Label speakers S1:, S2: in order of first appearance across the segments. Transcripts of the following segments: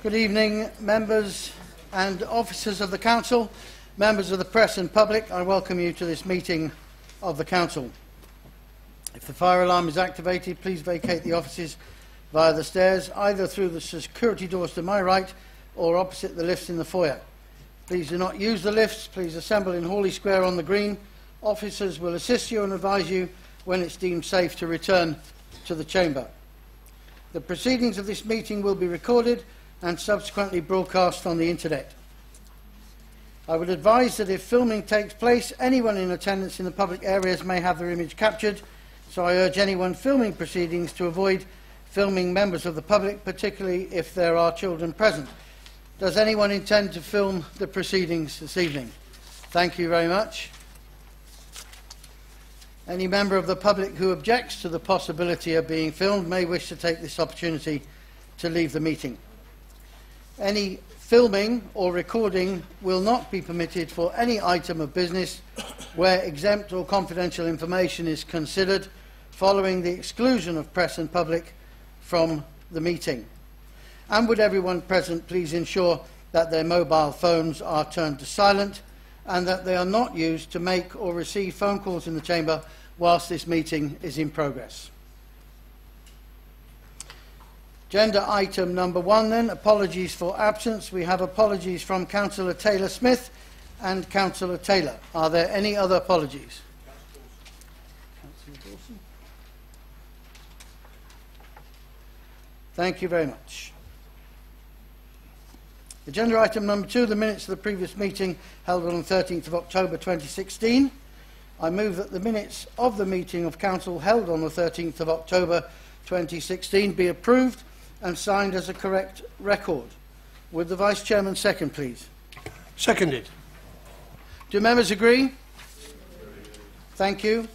S1: Good evening, members and officers of the Council, members of the press and public. I welcome you to this meeting of the Council. If the fire alarm is activated, please vacate the offices via the stairs, either through the security doors to my right or opposite the lifts in the foyer. Please do not use the lifts. Please assemble in Hawley Square on the Green. Officers will assist you and advise you when it's deemed safe to return to the chamber. The proceedings of this meeting will be recorded and subsequently broadcast on the internet. I would advise that if filming takes place, anyone in attendance in the public areas may have their image captured, so I urge anyone filming proceedings to avoid filming members of the public, particularly if there are children present. Does anyone intend to film the proceedings this evening? Thank you very much. Any member of the public who objects to the possibility of being filmed may wish to take this opportunity to leave the meeting. Any filming or recording will not be permitted for any item of business where exempt or confidential information is considered, following the exclusion of press and public from the meeting. And would everyone present please ensure that their mobile phones are turned to silent and that they are not used to make or receive phone calls in the chamber whilst this meeting is in progress. Agenda item number 1 then, apologies for absence. We have apologies from Councillor Taylor-Smith and Councillor Taylor. Are there any other apologies? Councillor Dawson. Thank you very much. Agenda item number 2, the minutes of the previous meeting held on the 13th of October 2016. I move that the minutes of the meeting of Council held on the 13th of October 2016 be approved and signed as a correct record. Would the Vice Chairman second, please?
S2: Seconded.
S1: Do members agree? Thank you.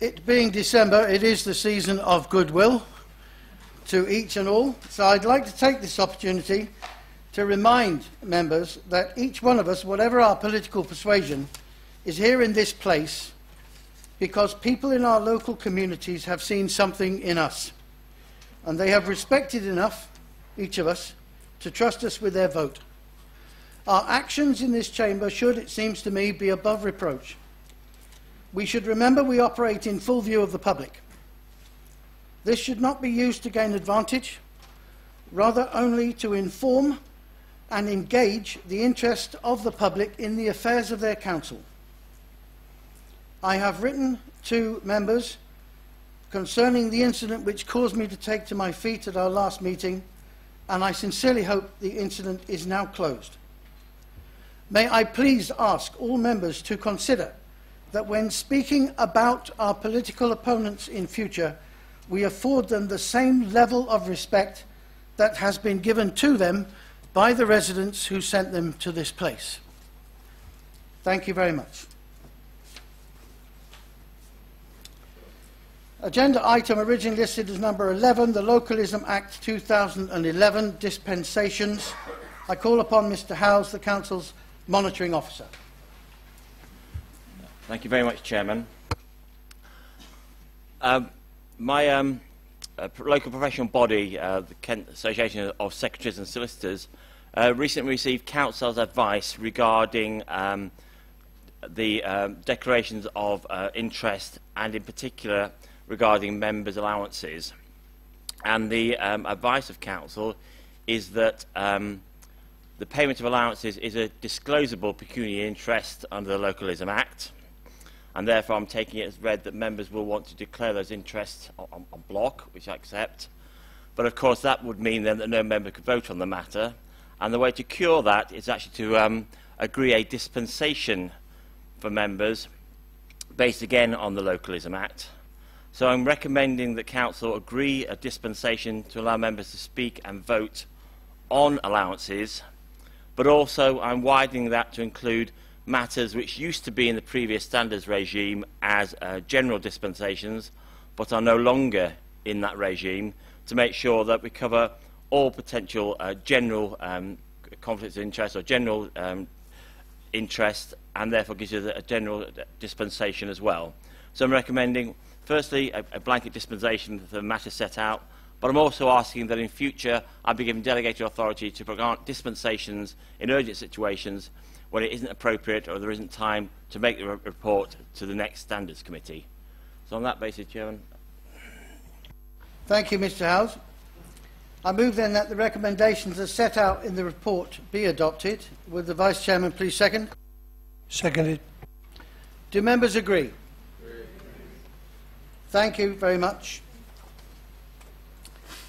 S1: It being December, it is the season of goodwill to each and all. So I'd like to take this opportunity to remind members that each one of us, whatever our political persuasion, is here in this place because people in our local communities have seen something in us. And they have respected enough, each of us, to trust us with their vote. Our actions in this chamber should, it seems to me, be above reproach. We should remember we operate in full view of the public. This should not be used to gain advantage, rather only to inform and engage the interest of the public in the affairs of their council. I have written to members concerning the incident which caused me to take to my feet at our last meeting, and I sincerely hope the incident is now closed. May I please ask all members to consider that when speaking about our political opponents in future, we afford them the same level of respect that has been given to them by the residents who sent them to this place. Thank you very much. Agenda item originally listed as number 11, the Localism Act 2011, dispensations. I call upon Mr. Howes, the Council's monitoring officer.
S3: Thank you very much, Chairman. My local professional body, the Kent Association of Secretaries and Solicitors, recently received Council's advice regarding the declarations of interest, and in particular regarding members' allowances. And the advice of Council is that the payment of allowances is a disclosable pecuniary interest under the Localism Act, and therefore I'm taking it as read that members will want to declare those interests on block, which I accept. But of course that would mean then that no member could vote on the matter, and the way to cure that is actually to agree a dispensation for members based again on the Localism Act. So I'm recommending that Council agree a dispensation to allow members to speak and vote on allowances, but also I'm widening that to include matters which used to be in the previous standards regime as general dispensations, but are no longer in that regime, to make sure that we cover all potential general conflicts of interest or general interest and therefore gives you a general dispensation as well. So I'm recommending, firstly, a blanket dispensation for the matters set out, but I'm also asking that in future I be given delegated authority to grant dispensations in urgent situations when it isn't appropriate or there isn't time to make the report to the next Standards Committee. So on that basis, Chairman.
S1: Thank you, Mr. Howes. I move then that the recommendations as set out in the report be adopted. Would the Vice Chairman please second?
S2: Seconded.
S1: Do members agree? Thank you very much.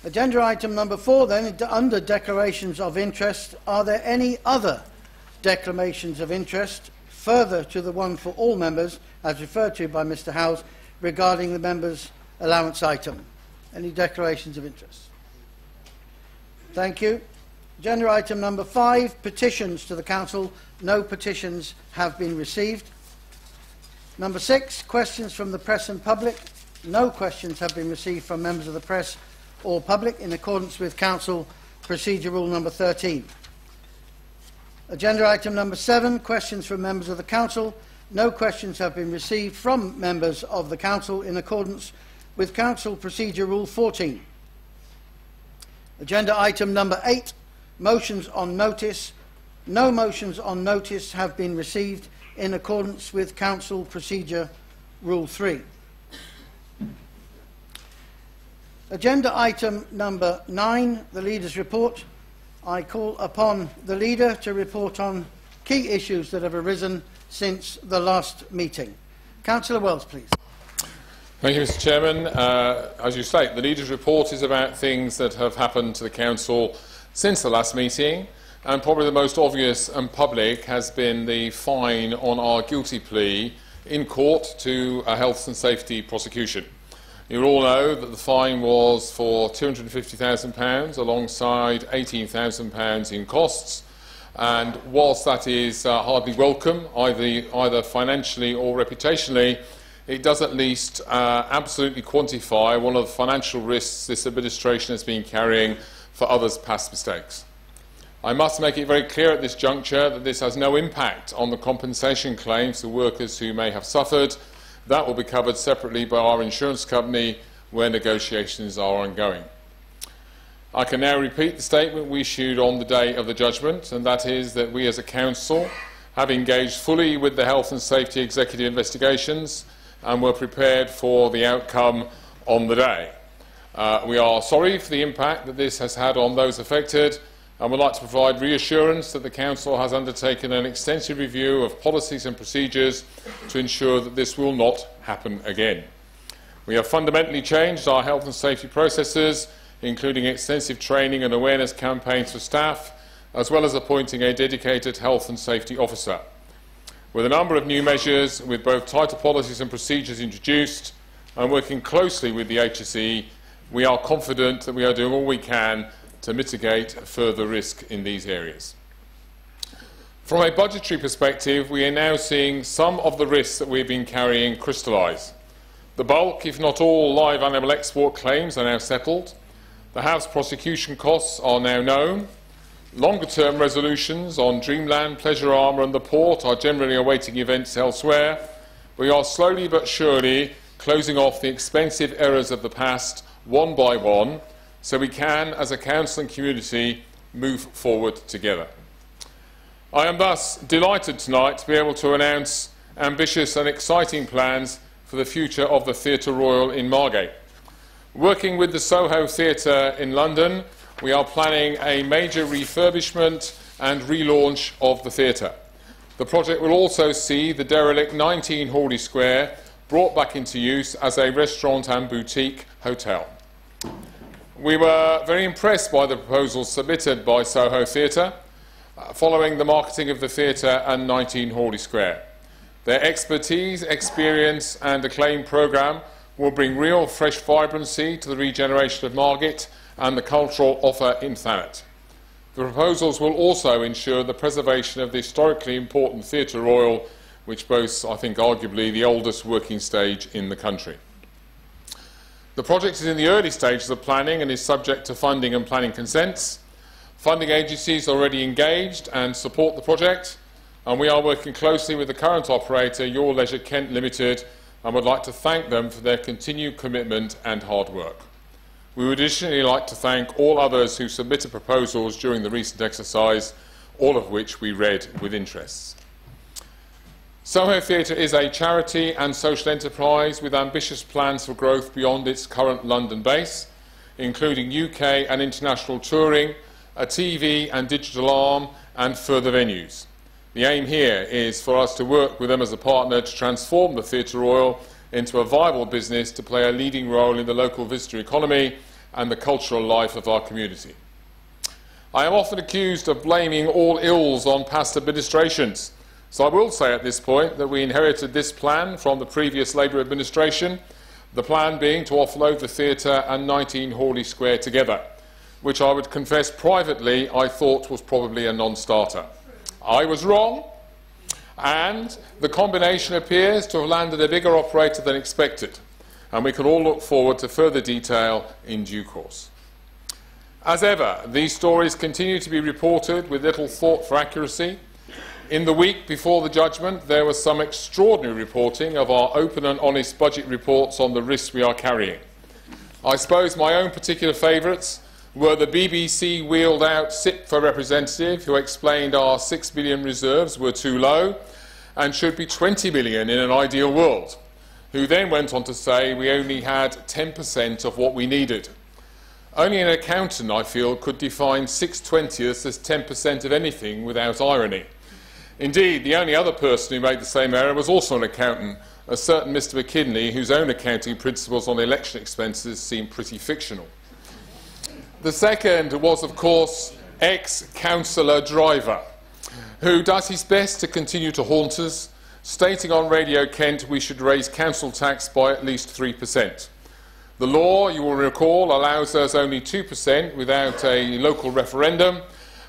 S1: Agenda item number 4 then, under declarations of interest. Are there any other declarations of interest further to the one for all members as referred to by Mr. Howes regarding the members' allowance item? Any declarations of interest? Thank you. Agenda item number 5, petitions to the Council. No petitions have been received. Number 6, questions from the press and public. No questions have been received from members of the press or public in accordance with Council Procedure Rule number 13. Agenda item number 7, questions from members of the Council. No questions have been received from members of the Council in accordance with Council Procedure Rule 14. Agenda item number 8, motions on notice. No motions on notice have been received in accordance with Council Procedure Rule 3. Agenda item number 9, the Leader's Report. I call upon the Leader to report on key issues that have arisen since the last meeting. Councillor Wells, please.
S4: Thank you, Mr. Chairman. As you state, the Leader's Report is about things that have happened to the Council since the last meeting, and probably the most obvious and public has been the fine on our guilty plea in court to a health and safety prosecution. You all know that the fine was for £250,000 alongside £18,000 in costs, and whilst that is hardly welcome, either financially or reputationally, it does at least absolutely quantify one of the financial risks this administration has been carrying for others' past mistakes. I must make it very clear at this juncture that this has no impact on the compensation claims to workers who may have suffered. That will be covered separately by our insurance company where negotiations are ongoing. I can now repeat the statement we issued on the day of the judgment, and that is that we as a Council have engaged fully with the Health and Safety Executive investigations and were prepared for the outcome on the day. We are sorry for the impact that this has had on those affected and would like to provide reassurance that the Council has undertaken an extensive review of policies and procedures to ensure that this will not happen again. We have fundamentally changed our health and safety processes, including extensive training and awareness campaigns for staff, as well as appointing a dedicated health and safety officer. With a number of new measures, with both tighter policies and procedures introduced, and working closely with the HSE, we are confident that we are doing all we can to mitigate further risk in these areas. From a budgetary perspective, we are now seeing some of the risks that we have been carrying crystallise. The bulk, if not all, live animal export claims are now settled. The House prosecution costs are now known. Longer-term resolutions on Dreamland, Pleasure Armour and the port are generally awaiting events elsewhere. We are slowly but surely closing off the expensive errors of the past one by one, so we can, as a Council and community, move forward together. I am thus delighted tonight to be able to announce ambitious and exciting plans for the future of the Theatre Royal in Margate. Working with the Soho Theatre in London, we are planning a major refurbishment and relaunch of the theatre. The project will also see the derelict 19 Hawley Square brought back into use as a restaurant and boutique hotel. We were very impressed by the proposals submitted by Soho Theatre following the marketing of the theatre and 19 Hawley Square. Their expertise, experience and acclaimed programme will bring real fresh vibrancy to the regeneration of Margate and the cultural offer in Thanet. The proposals will also ensure the preservation of the historically important Theatre Royal, which boasts, I think, arguably the oldest working stage in the country. The project is in the early stages of planning and is subject to funding and planning consents. Funding agencies are already engaged and support the project. and we are working closely with the current operator, Your Leisure Kent Limited, and would like to thank them for their continued commitment and hard work. We would additionally like to thank all others who submitted proposals during the recent exercise, all of which we read with interest. Soho Theatre is a charity and social enterprise with ambitious plans for growth beyond its current London base, including UK and international touring, a TV and digital arm, and further venues. The aim here is for us to work with them as a partner to transform the Theatre Royal into a viable business to play a leading role in the local visitor economy and the cultural life of our community. I am often accused of blaming all ills on past administrations, so I will say at this point that we inherited this plan from the previous Labour administration, the plan being to offload the theatre and 19 Hawley Square together, which I would confess privately I thought was probably a non-starter. I was wrong, and the combination appears to have landed a bigger operator than expected, and we can all look forward to further detail in due course. As ever, these stories continue to be reported with little thought for accuracy. In the week before the judgment, there was some extraordinary reporting of our open and honest budget reports on the risks we are carrying. I suppose my own particular favourites were the BBC wheeled-out SIPFA representative who explained our 6 billion reserves were too low and should be 20 billion in an ideal world, who then went on to say we only had 10% of what we needed. Only an accountant, I feel, could define 6/20ths as 10% of anything without irony. Indeed, the only other person who made the same error was also an accountant, a certain Mr McKinley, whose own accounting principles on election expenses seem pretty fictional. The second was, of course, ex-councillor Driver, who does his best to continue to haunt us, stating on Radio Kent we should raise council tax by at least 3%. The law, you will recall, allows us only 2% without a local referendum,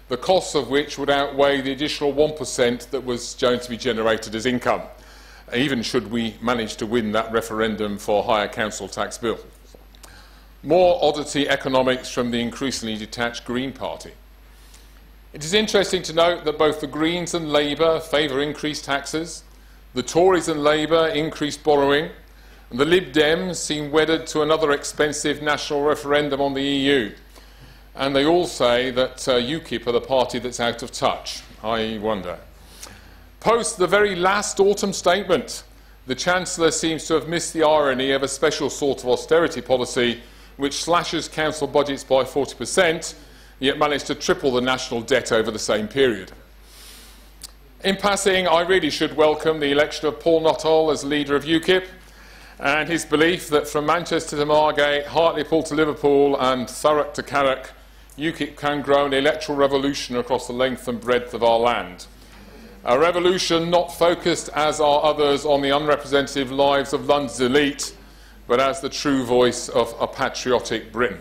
S4: the costs of which would outweigh the additional 1% that was going to be generated as income, even should we manage to win that referendum for a higher council tax bill. More oddity economics from the increasingly detached Green Party. It is interesting to note that both the Greens and Labour favour increased taxes, the Tories and Labour increased borrowing, and the Lib Dems seem wedded to another expensive national referendum on the EU. And they all say that UKIP are the party that's out of touch. I wonder. Post the very last autumn statement, the Chancellor seems to have missed the irony of a special sort of austerity policy which slashes council budgets by 40%, yet managed to triple the national debt over the same period. In passing, I really should welcome the election of Paul Nuttall as leader of UKIP, and his belief that from Manchester to Margate, Hartlepool to Liverpool and Thurrock to Carrick, UKIP can grow an electoral revolution across the length and breadth of our land. A revolution not focused, as are others, on the unrepresentative lives of London's elite, but as the true voice of a patriotic Britain.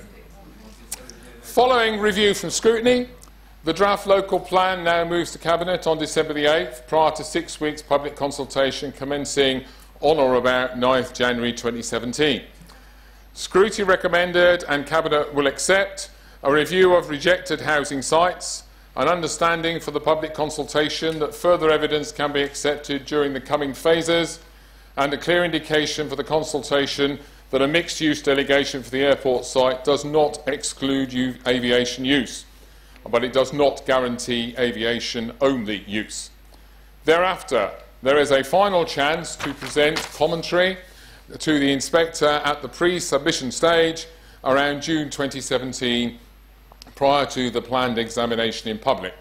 S4: Following review from scrutiny, the draft local plan now moves to Cabinet on December the 8th, prior to 6 weeks public consultation commencing on or about 9th January 2017. Scrutiny recommended and Cabinet will accept a review of rejected housing sites, an understanding for the public consultation that further evidence can be accepted during the coming phases, and a clear indication for the consultation that a mixed-use delegation for the airport site does not exclude aviation use, but it does not guarantee aviation-only use. Thereafter, there is a final chance to present commentary to the inspector at the pre-submission stage around June 2017, prior to the planned examination in public.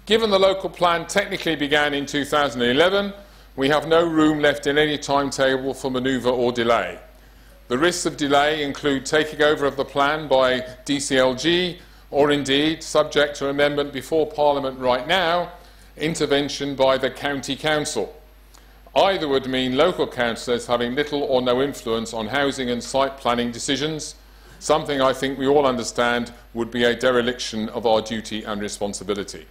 S4: Given the local plan technically began in 2011, we have no room left in any timetable for manoeuvre or delay. The risks of delay include taking over of the plan by DCLG, or indeed, subject to amendment before Parliament right now, intervention by the County Council. Either would mean local councillors having little or no influence on housing and site planning decisions, something I think we all understand would be a dereliction of our duty and responsibility.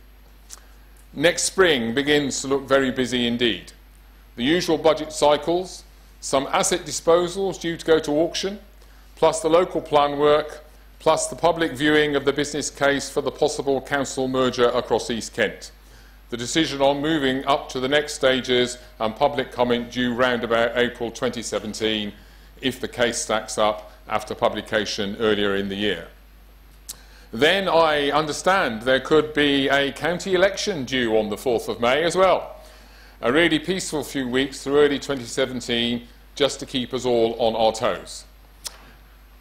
S4: Next spring begins to look very busy indeed. The usual budget cycles, some asset disposals due to go to auction, plus the local plan work, plus the public viewing of the business case for the possible council merger across East Kent. The decision on moving up to the next stages and public comment due round about April 2017 if the case stacks up after publication earlier in the year. Then I understand there could be a county election due on the 4th of May as well. A really peaceful few weeks through early 2017 just to keep us all on our toes.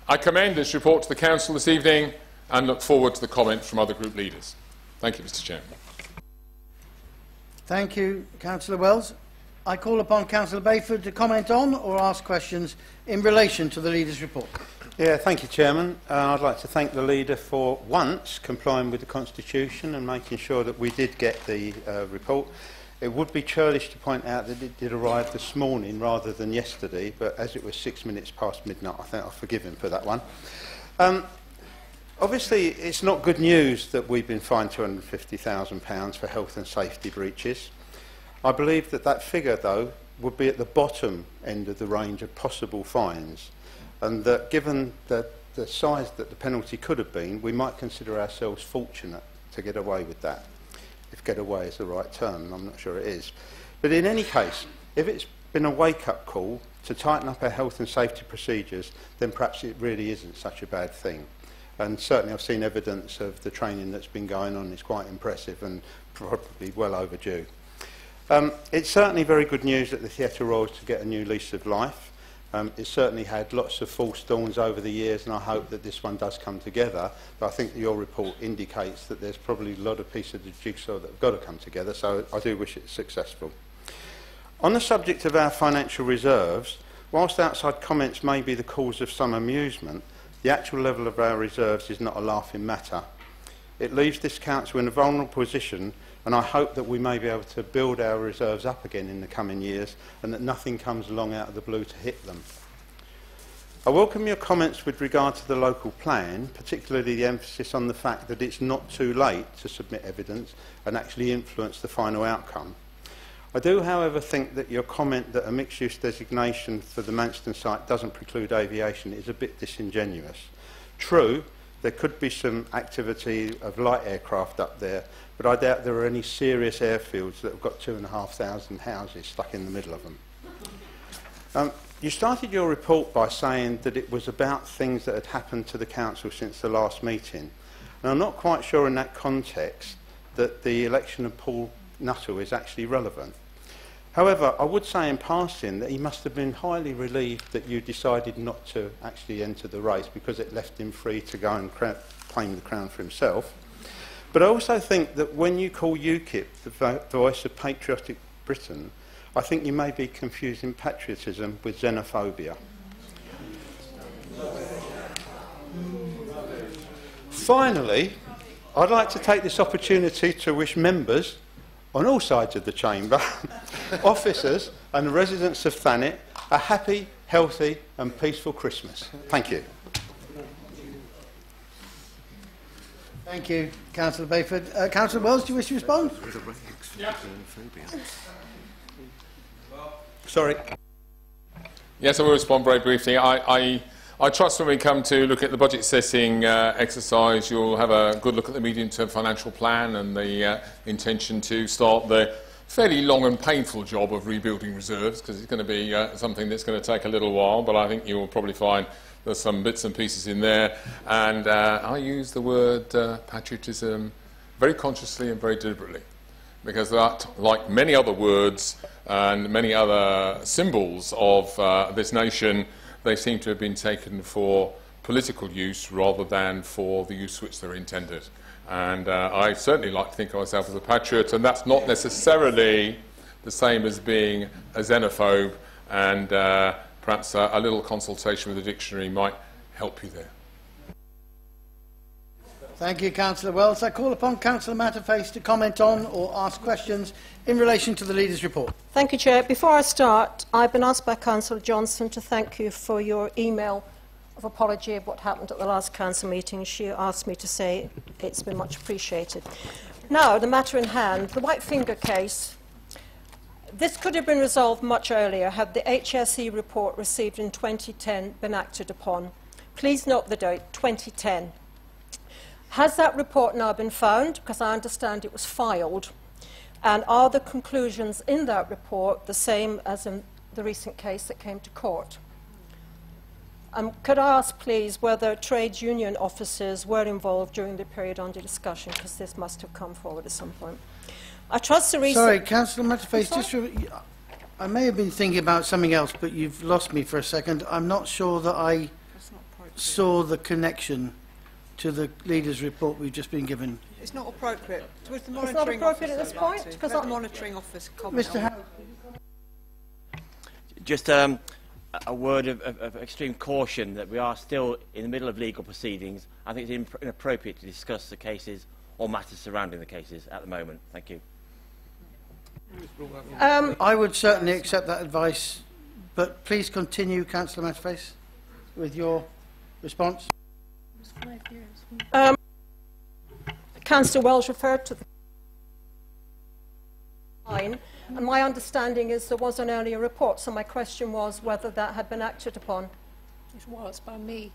S4: I commend this report to the Council this evening and look forward to the comments from other group leaders. Thank you, Mr. Chairman.
S1: Thank you, Councillor Wells. I call upon Councillor Bayford to comment on or ask questions in relation to the Leader's report.
S2: Yeah, thank you, Chairman. I'd like to thank the Leader for once complying with the Constitution and making sure that we did get the report. It would be churlish to point out that it did arrive this morning rather than yesterday, but as it was 6 minutes past midnight, I think I'll forgive him for that one. Obviously, it's not good news that we've been fined £250,000 for health and safety breaches. I believe that that figure, though, would be at the bottom end of the range of possible fines, and that given the size that the penalty could have been, we might consider ourselves fortunate to get away with that. If get away is the right term, I'm not sure it is. But in any case, if it's been a wake-up call to tighten up our health and safety procedures, then perhaps it really isn't such a bad thing. And certainly I've seen evidence of the training that's been going on. It's quite impressive and probably well overdue. It's certainly very good news that the Theatre Royal is to get a new lease of life. It's certainly had lots of false dawns over the years, and I hope that this one does come together. But I think that your report indicates that there's probably a lot of pieces of the jigsaw that have got to come together, so I do wish it's successful. On the subject of our financial reserves, whilst outside comments may be the cause of some amusement, the actual level of our reserves is not a laughing matter. It leaves this council in a vulnerable position, and I hope that we may be able to build our reserves up again in the coming years and that nothing comes along out of the blue to hit them. I welcome your comments with regard to the local plan, particularly the emphasis on the fact that it's not too late to submit evidence and actually influence the final outcome. I do, however, think that your comment that a mixed-use designation for the Manston site doesn't preclude aviation is a bit disingenuous. True, there could be some activity of light aircraft up there, but I doubt there are any serious airfields that have got 2,500 houses stuck in the middle of them. You started your report by saying that it was about things that had happened to the council since the last meeting. And I'm not quite sure in that context that the election of Paul Nuttall is actually relevant. However, I would say in passing that he must have been highly relieved that you decided not to actually enter the race because it left him free to go and claim the crown for himself. But I also think that when you call UKIP the voice of patriotic Britain, I think you may be confusing patriotism with xenophobia. Finally, I'd like to take this opportunity to wish members on all sides of the chamber, officers and the residents of Thanet a happy, healthy and peaceful Christmas. Thank you.
S1: Thank you, Councillor Bayford. Councillor Wells, do you wish to respond?
S2: Yeah. Sorry.
S4: Yes, I will respond very briefly. I trust when we come to look at the budget setting exercise, you'll have a good look at the medium-term financial plan and the intention to start the fairly long and painful job of rebuilding reserves, because it's going to be something that's going to take a little while, but I think you'll probably find there's some bits and pieces in there. And I use the word patriotism very consciously and very deliberately, because that, like many other words and many other symbols of this nation, they seem to have been taken for political use rather than for the use which they're intended. And I certainly like to think of myself as a patriot, and that's not necessarily the same as being a xenophobe, and perhaps a little consultation with the dictionary might help you there.
S1: Thank you, Councillor Wells. I call upon Councillor Matterface to comment on or ask questions in relation to the Leader's report.
S5: Thank you, Chair. Before I start, I've been asked by Councillor Johnson to thank you for your email of apology of what happened at the last council meeting. She asked me to say it's been much appreciated. Now, the matter in hand, the White Finger case. This could have been resolved much earlier had the HSE report received in 2010 been acted upon. Please note the date, 2010. Has that report now been found? Because I understand it was filed. And are the conclusions in that report the same as in the recent case that came to court? Could I ask, please, whether trade union officers were involved during the period under discussion, because this must have come forward at some point. I trust the recent...
S1: Sorry, Councillor Matterface, I may have been thinking about something else, but you've lost me for a second. I'm not sure that I saw the connection to the leader's report we've just been given.
S6: It's not appropriate. Was the
S5: It's not appropriate at this point?
S6: Because the monitoring officer comment
S1: Mr.
S6: on
S3: Just a word of extreme caution that we are still in the middle of legal proceedings. I think it's inappropriate to discuss the cases or matters surrounding the cases at the moment. Thank you.
S1: I would certainly accept that advice, but please continue, Councillor Matterface, with your response.
S5: Councillor Wells referred to the line, and my understanding is there was an earlier report, so my question was whether that had been acted upon.
S7: It was by me.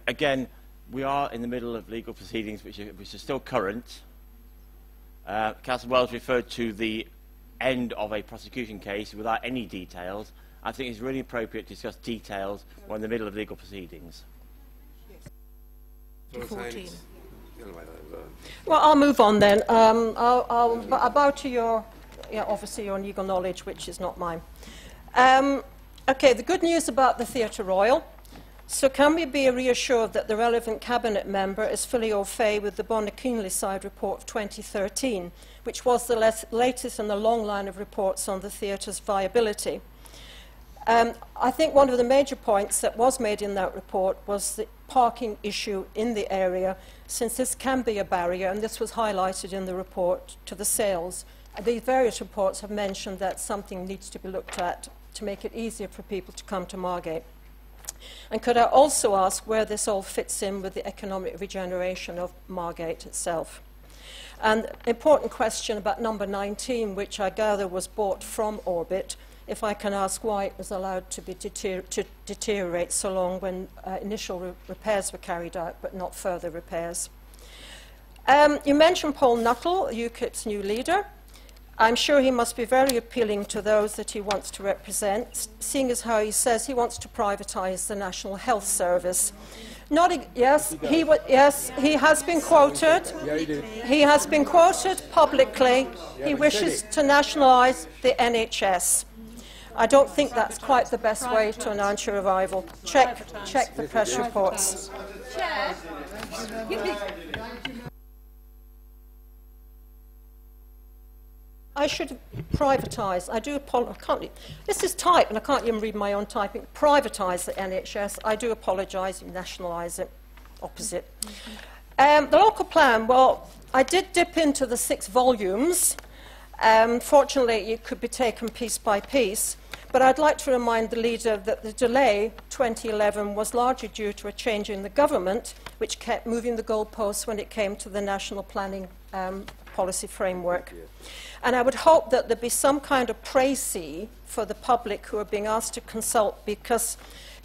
S3: Again, we are in the middle of legal proceedings which are still current. Councillor Wells referred to the end of a prosecution case without any details. I think it's really appropriate to discuss details when in the middle of legal proceedings.
S7: 14.
S5: Well, I'll move on then. I'll bow to your, obviously your legal knowledge, which is not mine. Okay, the good news about the Theatre Royal. So can we be reassured that the relevant cabinet member is fully au fait with the Bonner-Keenlyside report of 2013, which was the latest in the long line of reports on the theatre's viability? I think one of the major points that was made in that report was the parking issue in the area, since this can be a barrier, and this was highlighted in the report, to the sales. The various reports have mentioned that something needs to be looked at to make it easier for people to come to Margate. And could I also ask where this all fits in with the economic regeneration of Margate itself? And important question about number 19, which I gather was bought from Orbit, if I can ask why it was allowed to be deteriorate so long when initial repairs were carried out, but not further repairs. You mentioned Paul Nuttall, UKIP's new leader. I'm sure he must be very appealing to those that he wants to represent, seeing as how he says he wants to privatise the National Health Service. Yes, he has been quoted. He has been quoted publicly. He wishes to nationalise the NHS. I don't think that's quite the best way to announce your arrival. Check the press reports.
S7: Chair.
S5: I should privatise. I do apologise. This is type, and I can't even read my own typing. Privatise the NHS. I do apologise. Nationalise it. Opposite. The local plan. Well, I did dip into the 6 volumes. Fortunately, it could be taken piece by piece. But I'd like to remind the leader that the delay, 2011, was largely due to a change in the government, which kept moving the goalposts when it came to the national planning policy framework. And I would hope that there be some kind of précis for the public who are being asked to consult, because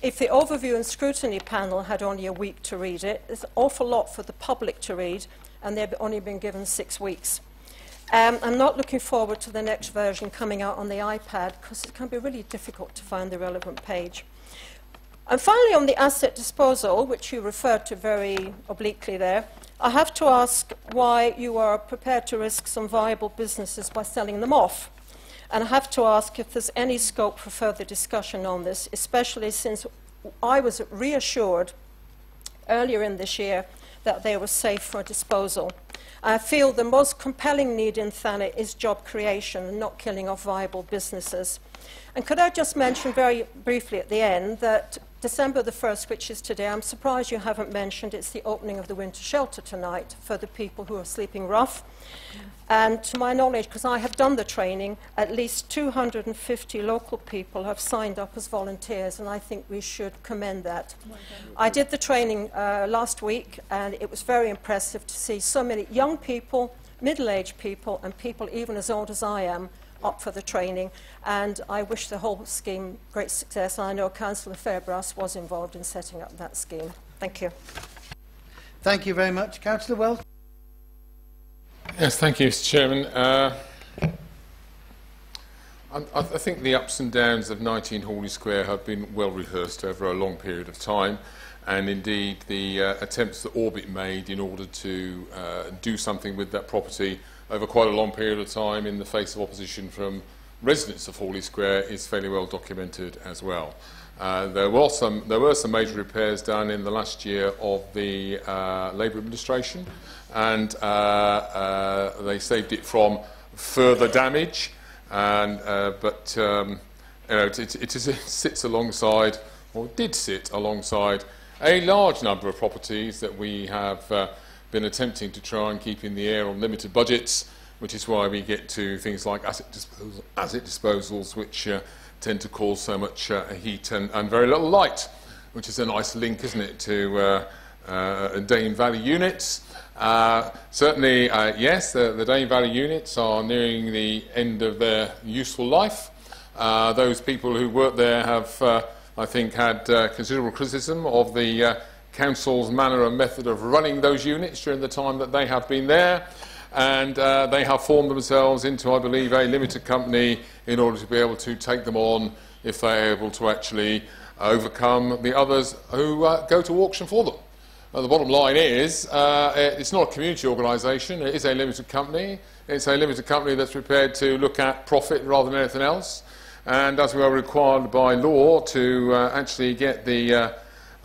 S5: if the overview and scrutiny panel had only a week to read it, there's an awful lot for the public to read, and they've only been given 6 weeks. I'm not looking forward to the next version coming out on the iPad, because it can be really difficult to find the relevant page. And finally, on the asset disposal, which you referred to very obliquely there, I have to ask why you are prepared to risk some viable businesses by selling them off. And I have to ask if there's any scope for further discussion on this, especially since I was reassured earlier in this year that they were safe for disposal. I feel the most compelling need in Thanet is job creation and not killing off viable businesses. And could I just mention very briefly at the end that December the 1st, which is today, I'm surprised you haven't mentioned it's the opening of the winter shelter tonight for the people who are sleeping rough. And to my knowledge, because I have done the training, at least 250 local people have signed up as volunteers, and I think we should commend that. I did the training last week, and it was very impressive to see so many young people, middle-aged people, and people even as old as I am up for the training. And I wish the whole scheme great success. I know Councillor Fairbrass was involved in setting up that scheme. Thank you.
S1: Thank you very much. Councillor Wells.
S4: Yes, thank you, Mr. Chairman. I think the ups and downs of 19 Hawley Square have been well rehearsed over a long period of time, and indeed the attempts that Orbit made in order to do something with that property over quite a long period of time in the face of opposition from residents of Hawley Square is fairly well documented as well. There were some major repairs done in the last year of the Labour administration, and they saved it from further damage. But it sits alongside, or did sit alongside, a large number of properties that we have been attempting to try and keep in the air on limited budgets, which is why we get to things like asset disposals, which tend to cause so much heat and very little light, which is a nice link, isn't it, to Dane Valley units. Certainly, yes, the Dane Valley units are nearing the end of their useful life. Those people who work there have, I think, had considerable criticism of the council's manner and method of running those units during the time that they have been there. And they have formed themselves into, I believe, a limited company in order to be able to take them on if they're able to actually overcome the others who go to auction for them. The bottom line is, it's not a community organisation, it is a limited company. It's a limited company that's prepared to look at profit rather than anything else. And as we are required by law to actually get the...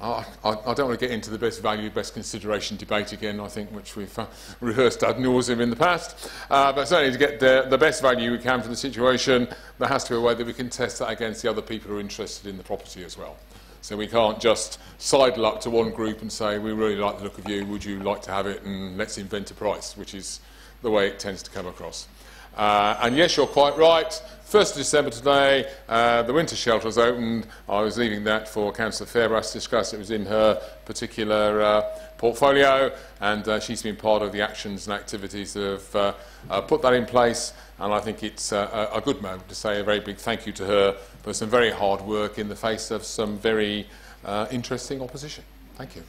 S4: I don't want to get into the best value, best consideration debate again, I think, which we've rehearsed ad nauseum in the past. But certainly to get the best value we can for the situation, there has to be a way that we can test that against the other people who are interested in the property as well. So we can't just sidle up to one group and say, we really like the look of you, would you like to have it, and let's invent a price, which is the way it tends to come across. And yes, you're quite right. 1st of December today, the winter shelter was opened. I was leaving that for Councillor Fairbrass to discuss. It was in her particular portfolio, and she's been part of the actions and activities that have put that in place. And I think it's a good moment to say a very big thank you to her for some very hard work in the face of some very interesting opposition. Thank you.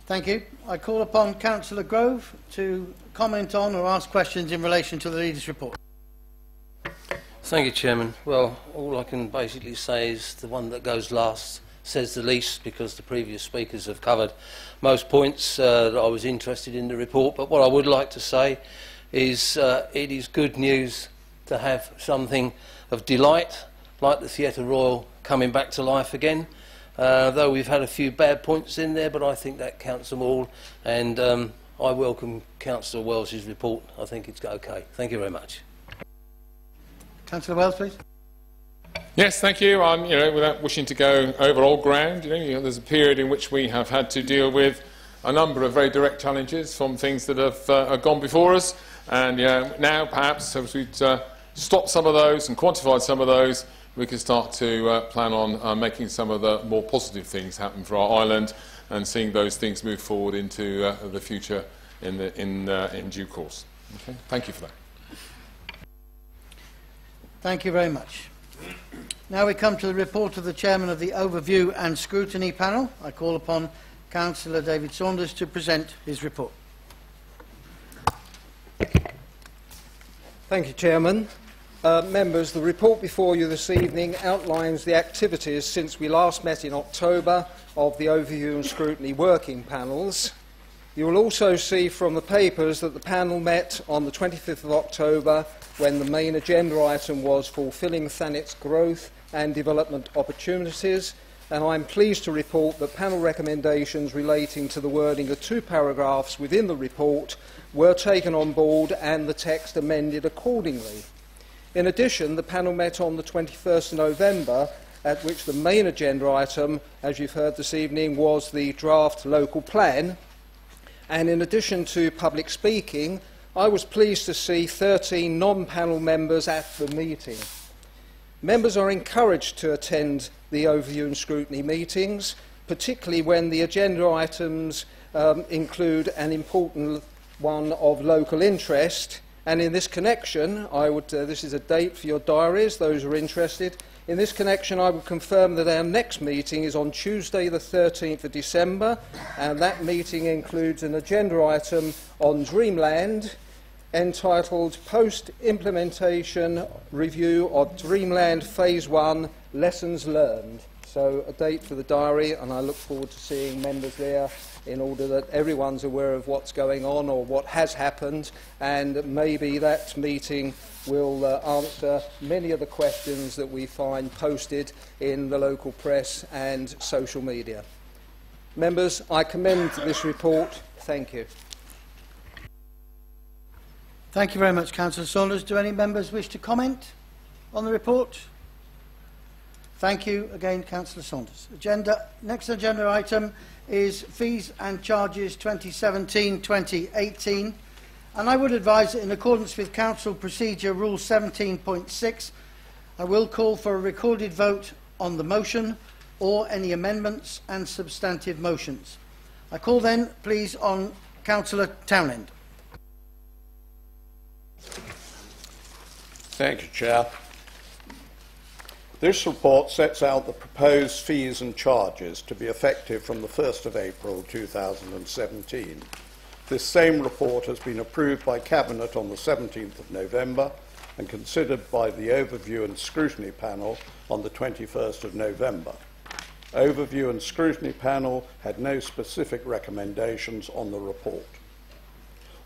S1: Thank you. I call upon Councillor Grove to comment on or ask questions in relation to the Leaders' Report.
S8: Thank you, Chairman. Well, all I can basically say is the one that goes last says the least, because the previous speakers have covered most points that I was interested in the report. But what I would like to say is it is good news to have something of delight like the Theatre Royal coming back to life again. Though we've had a few bad points in there, but I think that counts them all, and I welcome Councillor Wells's report. I think it's okay. Thank you very much.
S1: Councillor Wells, please.
S4: Yes, thank you. Without wishing to go over old ground, there's a period in which we have had to deal with a number of very direct challenges from things that have gone before us, and now perhaps as we've stopped some of those and quantified some of those, we can start to plan on making some of the more positive things happen for our island and seeing those things move forward into the future in due course. Okay? Thank you for that.
S1: Thank you very much. Now we come to the report of the Chairman of the Overview and Scrutiny Panel. I call upon Councillor David Saunders to present his report.
S9: Thank you, Chairman. Members, the report before you this evening outlines the activities since we last met in October of the Overview and Scrutiny working panels. You will also see from the papers that the panel met on the 25th of October, when the main agenda item was fulfilling Thanet's growth and development opportunities, and I'm pleased to report that panel recommendations relating to the wording of 2 paragraphs within the report were taken on board and the text amended accordingly. In addition, the panel met on the 21st of November, at which the main agenda item, as you've heard this evening, was the draft local plan. And in addition to public speaking, I was pleased to see 13 non-panel members at the meeting. Members are encouraged to attend the Overview and Scrutiny meetings, particularly when the agenda items include an important one of local interest. And in this connection, this is a date for your diaries, those who are interested. In this connection, I would confirm that our next meeting is on Tuesday, the 13th of December, and that meeting includes an agenda item on Dreamland, entitled Post-Implementation Review of Dreamland Phase 1 Lessons Learned. So a date for the diary, and I look forward to seeing members there in order that everyone's aware of what's going on or what has happened, and maybe that meeting will answer many of the questions that we find posted in the local press and social media. Members, I commend this report. Thank you.
S1: Thank you very much, Councillor Saunders. Do any members wish to comment on the report? Thank you again, Councillor Saunders. Next agenda item is Fees and Charges 2017-2018, and I would advise that in accordance with Council Procedure Rule 17.6, I will call for a recorded vote on the motion or any amendments and substantive motions. I call then, please, on Councillor Townend.
S10: Thank you, Chair. This report sets out the proposed fees and charges to be effective from the 1st of April 2017. This same report has been approved by Cabinet on the 17th of November and considered by the Overview and Scrutiny Panel on the 21st of November. Overview and Scrutiny Panel had no specific recommendations on the report.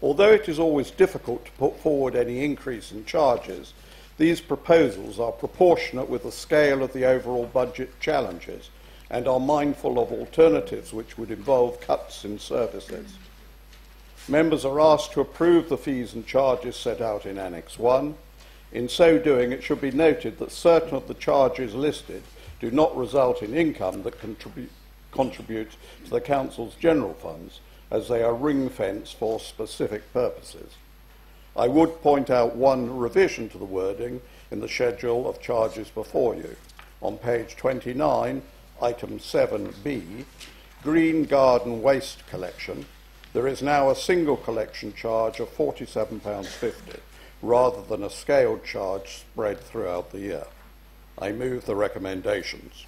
S10: Although it is always difficult to put forward any increase in charges, these proposals are proportionate with the scale of the overall budget challenges and are mindful of alternatives which would involve cuts in services. Members are asked to approve the fees and charges set out in Annex 1. In so doing, it should be noted that certain of the charges listed do not result in income that contribute to the Council's general funds, as they are ring-fenced for specific purposes. I would point out one revision to the wording in the schedule of charges before you. On page 29, item 7B, Green Garden Waste Collection, there is now a single collection charge of £47.50 rather than a scaled charge spread throughout the year. I move the recommendations.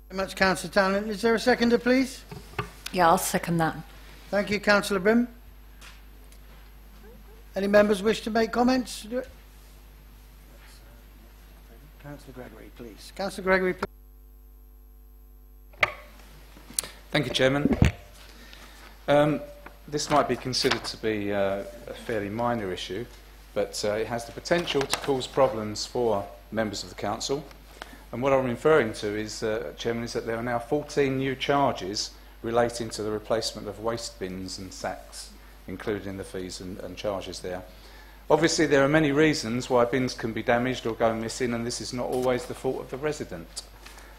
S1: Thank you very much, Councillor Townend. Is there a seconder, please?
S11: Yeah, I'll second that.
S1: Thank you, Councillor Brim. Any members wish to make comments? Councillor Gregory, please. Councillor Gregory, please.
S12: Thank you, Chairman. This might be considered to be a fairly minor issue, but it has the potential to cause problems for members of the Council. And what I'm referring to is, Chairman, is that there are now 14 new charges relating to the replacement of waste bins and sacks included in the fees and charges there. Obviously, there are many reasons why bins can be damaged or go missing, and this is not always the fault of the resident.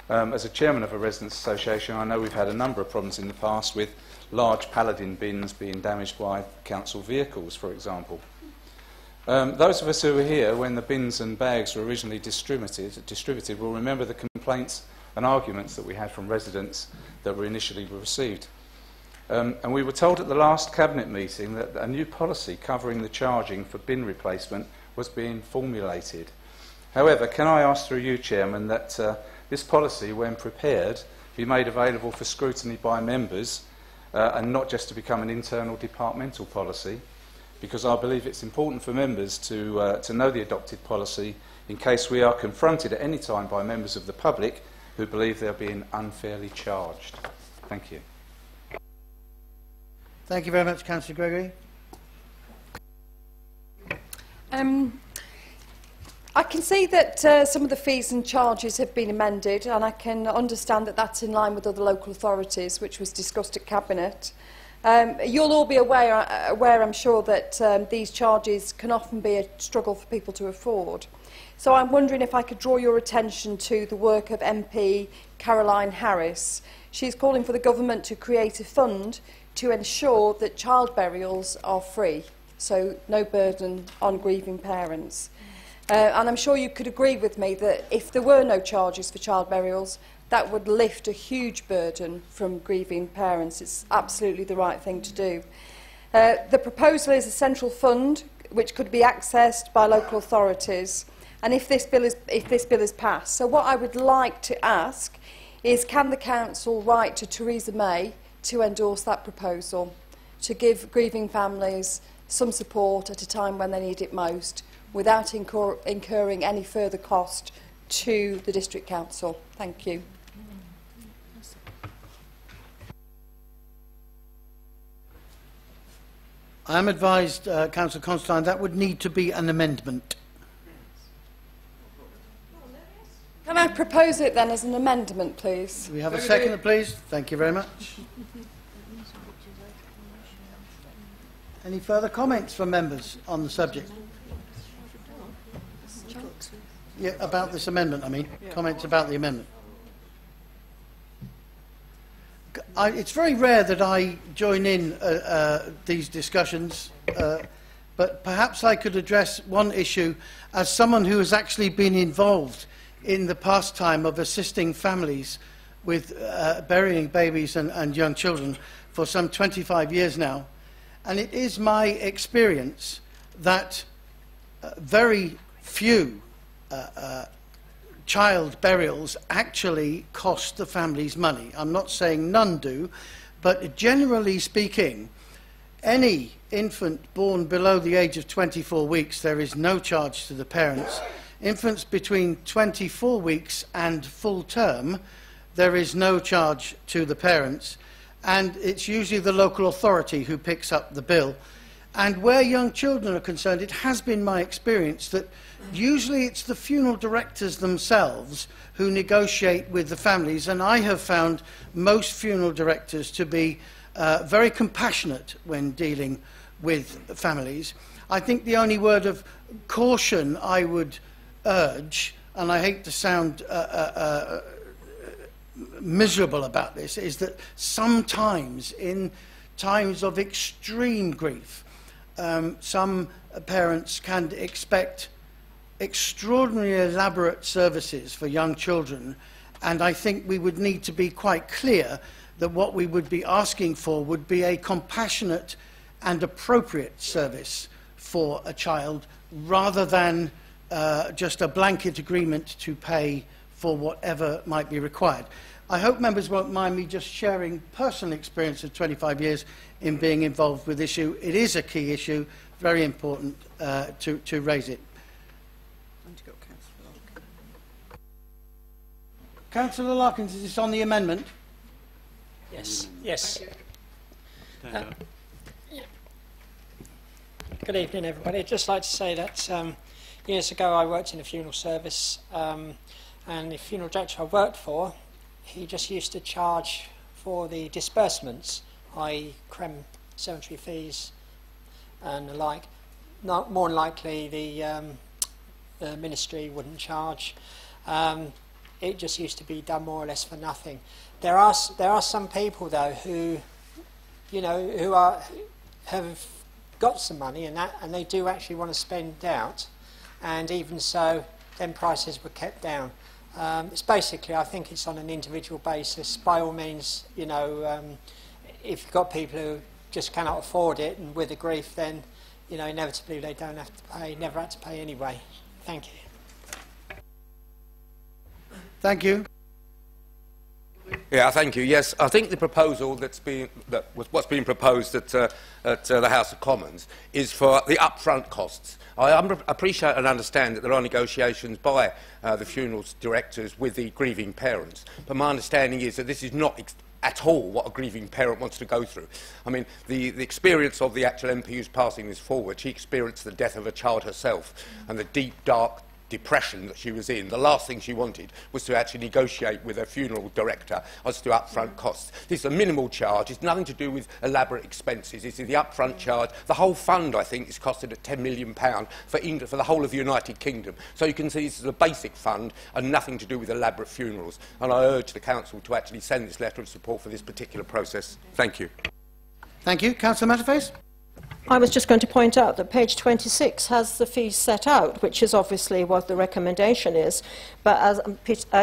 S12: As a chairman of a residents' association, I know we've had a number of problems in the past with large Paladin bins being damaged by council vehicles, for example. Those of us who were here when the bins and bags were originally distributed will remember the complaints and arguments that we had from residents that were initially received. And we were told at the last Cabinet meeting that a new policy covering the charging for bin replacement was being formulated. However, can I ask through you, Chairman, that this policy, when prepared, be made available for scrutiny by members and not just to become an internal departmental policy, because I believe it's important for members to know the adopted policy in case we are confronted at any time by members of the public who believe they're being unfairly charged. Thank you.
S1: Thank you very much, Councillor Gregory.
S6: I can see that some of the fees and charges have been amended, and I can understand that that's in line with other local authorities, which was discussed at Cabinet. You'll all be aware, I'm sure, that these charges can often be a struggle for people to afford. So I'm wondering if I could draw your attention to the work of MP Caroline Harris. She's calling for the government to create a fund to ensure that child burials are free, so no burden on grieving parents. And I'm sure you could agree with me that if there were no charges for child burials, that would lift a huge burden from grieving parents. It's absolutely the right thing to do. The proposal is a central fund which could be accessed by local authorities, and if this bill is passed. So what I would like to ask is, can the Council write to Theresa May to endorse that proposal? to give grieving families some support at a time when they need it most, without incurring any further cost to the District Council. Thank you.
S1: I am advised, Councillor Constantine, that would need to be an amendment.
S6: Can I propose it then as an amendment, please?
S1: Do we have a second, please? Thank you very much. Any further comments from members on the subject? Yeah, about this amendment, I mean. Comments about the amendment. It's very rare that I join in these discussions, but perhaps I could address one issue as someone who has actually been involved in the pastime of assisting families with burying babies and young children for some 25 years now. And it is my experience that very few child burials actually cost the families money. I'm not saying none do, but generally speaking, any infant born below the age of 24 weeks, there is no charge to the parents. Infants between 24 weeks and full term, there is no charge to the parents, and it's usually the local authority who picks up the bill. And where young children are concerned, it has been my experience that usually it's the funeral directors themselves who negotiate with the families, and I have found most funeral directors to be very compassionate when dealing with families. I think the only word of caution I would urge, and I hate to sound miserable about this, is that sometimes in times of extreme grief, some parents can expect extraordinarily elaborate services for young children, and I think we would need to be quite clear that what we would be asking for would be a compassionate and appropriate service for a child, rather than just a blanket agreement to pay for whatever might be required. I hope members won't mind me just sharing personal experience of 25 years in being involved with this issue. It is a key issue, very important to raise it. Councillor Larkins, is this on the amendment?
S13: Yes. Yes. Good evening, everybody. I'd just like to say that years ago I worked in a funeral service, and the funeral director I worked for, he just used to charge for the disbursements, i.e. creme cemetery fees and the like. Not more than likely the ministry wouldn't charge. It just used to be done more or less for nothing. There are some people though who, you know, have got some money and they do actually want to spend out, and even so, then prices were kept down. It's basically, I think it's on an individual basis. By all means, you know, if you've got people who just cannot afford it and with the grief, then, you know, inevitably they don't have to pay, never had to pay anyway. Thank you.
S1: Thank you.
S14: Yeah, thank you. Yes, I think the proposal what's being proposed at the House of Commons is for the upfront costs. I appreciate and understand that there are negotiations by the funerals directors with the grieving parents, but my understanding is that this is not at all what a grieving parent wants to go through. I mean, the experience of the actual MP who's passing this forward, she experienced the death of a child herself and the deep, dark depression that she was in. The last thing she wanted was to actually negotiate with a funeral director as to upfront costs. This is a minimal charge. It's nothing to do with elaborate expenses. This is the upfront charge. The whole fund, I think, is costed at £10 million for the whole of the United Kingdom. So you can see this is a basic fund and nothing to do with elaborate funerals. And I urge the Council to actually send this letter of support for this particular process. Thank you.
S1: Thank you. Councillor Matterface?
S5: I was just going to point out that page 26 has the fees set out, which is obviously what the recommendation is. But as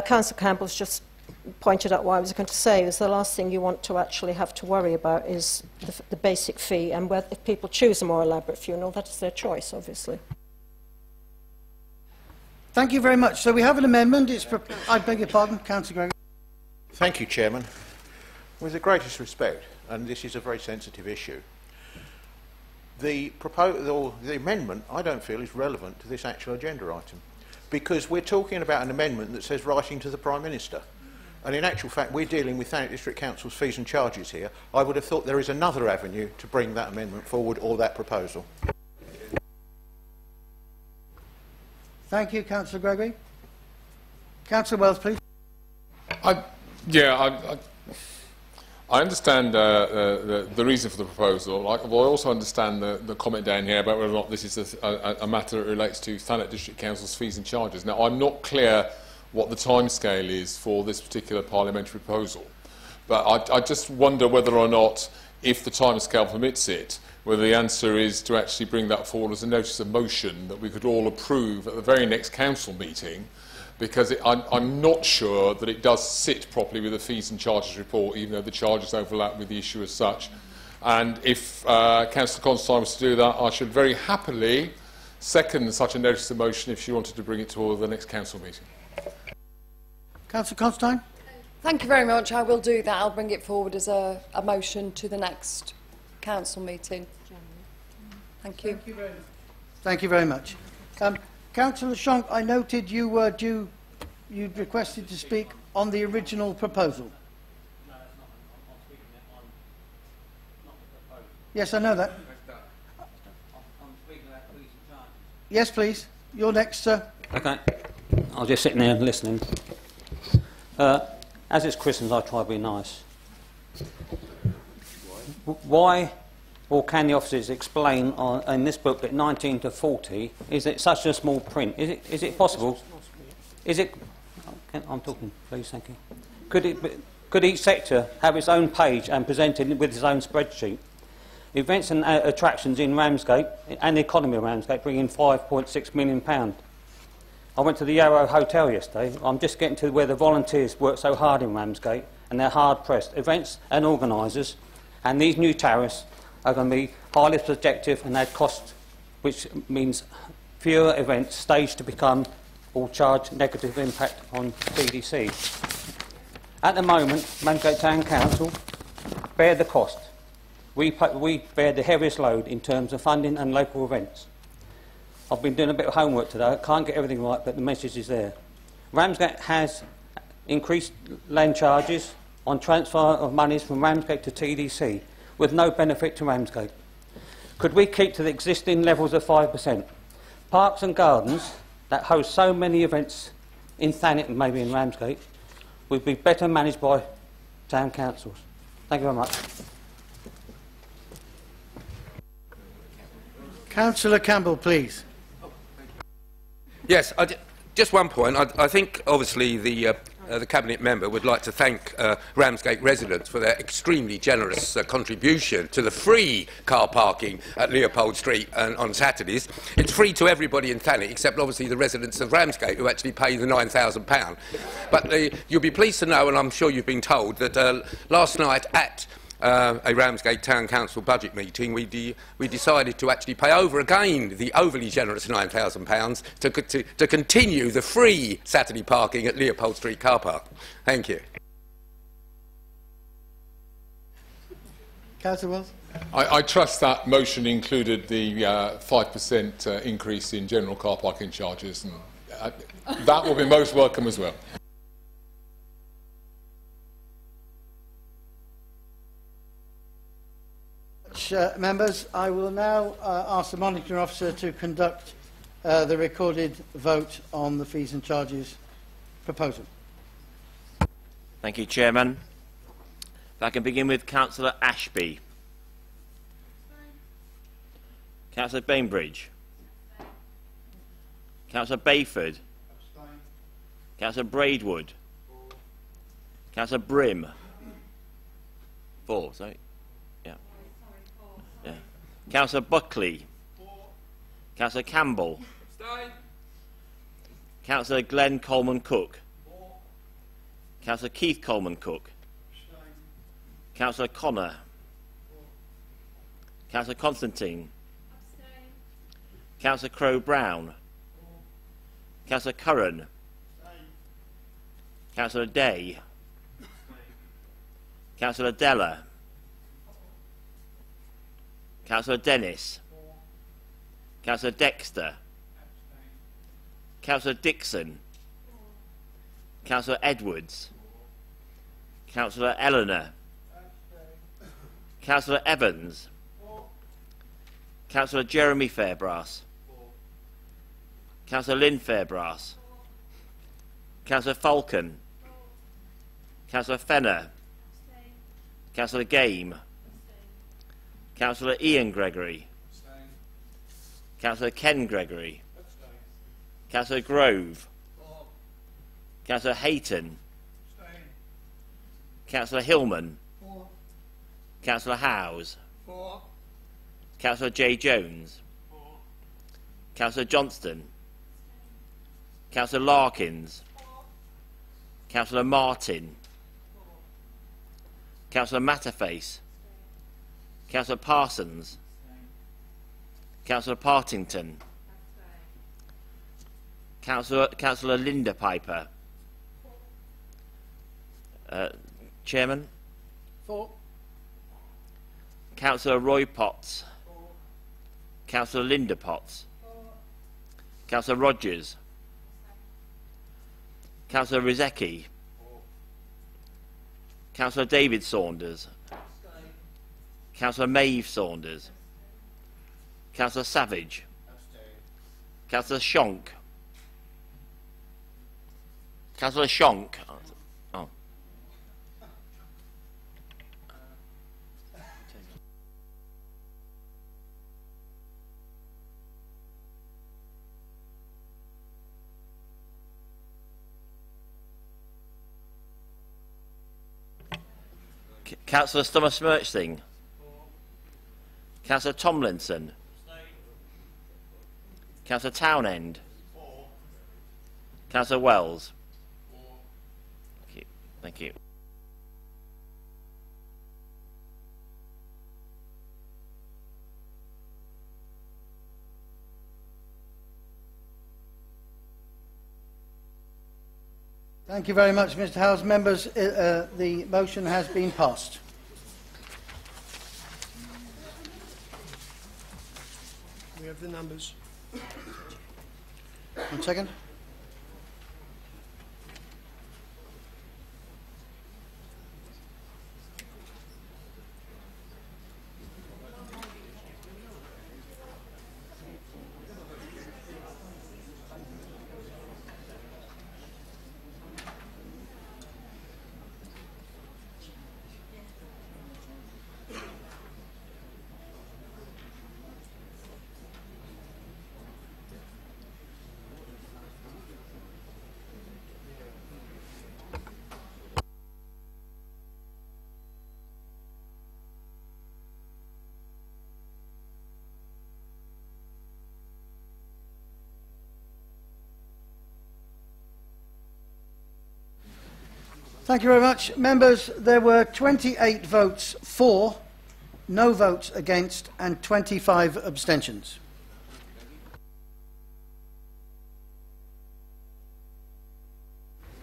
S5: Councillor Campbell's just pointed out, what I was going to say is the last thing you want to actually have to worry about is the basic fee, and whether, if people choose a more elaborate funeral, that is their choice, obviously.
S1: Thank you very much. So we have an amendment. I beg your pardon, Councillor Gregory.
S15: Thank you, Chairman. With the greatest respect, and this is a very sensitive issue, the amendment, I don't feel, is relevant to this actual agenda item, because we're talking about an amendment that says writing to the Prime Minister. And in actual fact, we're dealing with Thanet District Council's fees and charges here. I would have thought there is another avenue to bring that amendment forward or that proposal.
S1: Thank you, Councillor Gregory. Councillor Wells, please.
S4: I understand the reason for the proposal. I also understand the comment down here about whether or not this is a matter that relates to Thanet District Council's fees and charges. Now, I'm not clear what the timescale is for this particular parliamentary proposal, but I just wonder whether or not, if the timescale permits it, whether the answer is to actually bring that forward as a notice of motion that we could all approve at the very next council meeting, because I'm not sure that it does sit properly with the fees and charges report, even though the charges overlap with the issue as such. And if Councillor Constantine was to do that, I should very happily second such a notice of motion if she wanted to bring it to the next council meeting.
S1: Councillor Constantine.
S6: Thank you very much. I will do that. I'll bring it forward as a motion to the next council meeting. Thank you.
S1: Thank you very much. Councillor Shonk, I noted you'd requested to speak on the original proposal. Yes, I know that. Yes, please. You're next, sir.
S16: Okay. I was just sitting there listening. As it's Christmas, I try to be nice. Why, or can the officers explain in this booklet 19 to 40, is it such a small print? Is it possible? Is it? I'm talking, please, thank you. Could each sector have its own page and presented with its own spreadsheet? Events and attractions in Ramsgate and the economy of Ramsgate bring in £5.6 million. I went to the Yarrow Hotel yesterday. I'm just getting to where the volunteers work so hard in Ramsgate, and they're hard pressed. Events and organisers, and these new tariffs are going to be highly subjective and add cost, which means fewer events staged to become or charge negative impact on TDC. At the moment, Ramsgate Town Council bear the cost. We bear the heaviest load in terms of funding and local events. I've been doing a bit of homework today. I can't get everything right, but the message is there. Ramsgate has increased land charges on transfer of monies from Ramsgate to TDC with no benefit to Ramsgate. Could we keep to the existing levels of 5%? Parks and gardens that host so many events in Thanet and maybe in Ramsgate would be better managed by town councils. Thank you very much.
S1: Councillor Campbell, please.
S14: Yes, just one point. I think, obviously, the Cabinet member would like to thank Ramsgate residents for their extremely generous contribution to the free car parking at Leopold Street on Saturdays. It's free to everybody in Thanet, except obviously the residents of Ramsgate, who actually pay the £9,000. But you'll be pleased to know, and I'm sure you've been told, that last night at a Ramsgate Town Council budget meeting, we decided to actually pay over again the overly generous £9,000 to continue the free Saturday parking at Leopold Street car park. Thank you.
S1: Councillor Wells.
S4: I trust that motion included the 5% increase in general car parking charges, and that will be most welcome as well.
S1: Members, I will now ask the monitoring officer to conduct the recorded vote on the fees and charges proposal.
S3: Thank you, Chairman. If I can begin with Councillor Ashby. Councillor Bainbridge. Councillor Bayford. Councillor Braidwood. Councillor Brim. 4, sorry. Councillor Buckley. Councillor Campbell. Councillor Glenn Coleman Cook. Councillor Keith Coleman Cook. Councillor Connor. Councillor Constantine. Councillor Crowe Brown. Councillor Curran. Councillor Day. Councillor Della. Councillor Dennis. Councillor Dexter. Councillor Dixon. Councillor Edwards. Councillor Eleanor. Councillor Evans. Councillor Jeremy Fairbrass. Councillor Lynn Fairbrass. Councillor Falcon. Councillor Fenner. Councillor Game. Councillor Ian Gregory. Councillor Ken Gregory. Councillor Grove. Councillor Hayton. Councillor Hillman. Councillor Howes. Councillor J. Jones. Councillor Johnston. Councillor Larkins. Councillor Martin. Councillor Matterface. Councillor Parsons. Councillor Partington. Councillor Linda Piper. Chairman.
S1: For.
S3: Councillor Roy Potts. Councillor Linda Potts. Councillor Rogers. Councillor Rizeki. Councillor David Saunders. Councillor Maeve Saunders. Councillor Savage. Councillor Shonk. Councillor Shonk. Oh. Councillor Stummer-Smirchsing. Councillor Tomlinson. Councillor Townend. Councillor Wells. Thank you. Thank you.
S1: Thank you very much, Mr. Howes. Members, the motion has been passed.
S17: We have the numbers.
S1: 1 second. Thank you very much. Members, there were 28 votes for, no votes against, and 25 abstentions.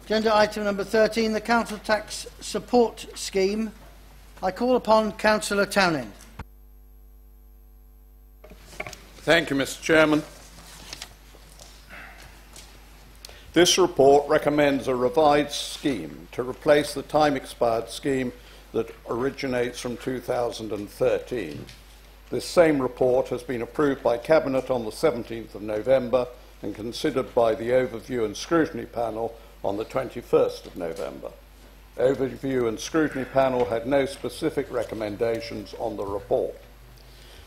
S1: Agenda item number 13, the Council Tax Support Scheme. I call upon Councillor Townend.
S10: Thank you, Mr. Chairman. This report recommends a revised scheme to replace the time-expired scheme that originates from 2013. This same report has been approved by Cabinet on the 17th of November and considered by the Overview and Scrutiny Panel on the 21st of November. Overview and Scrutiny Panel had no specific recommendations on the report.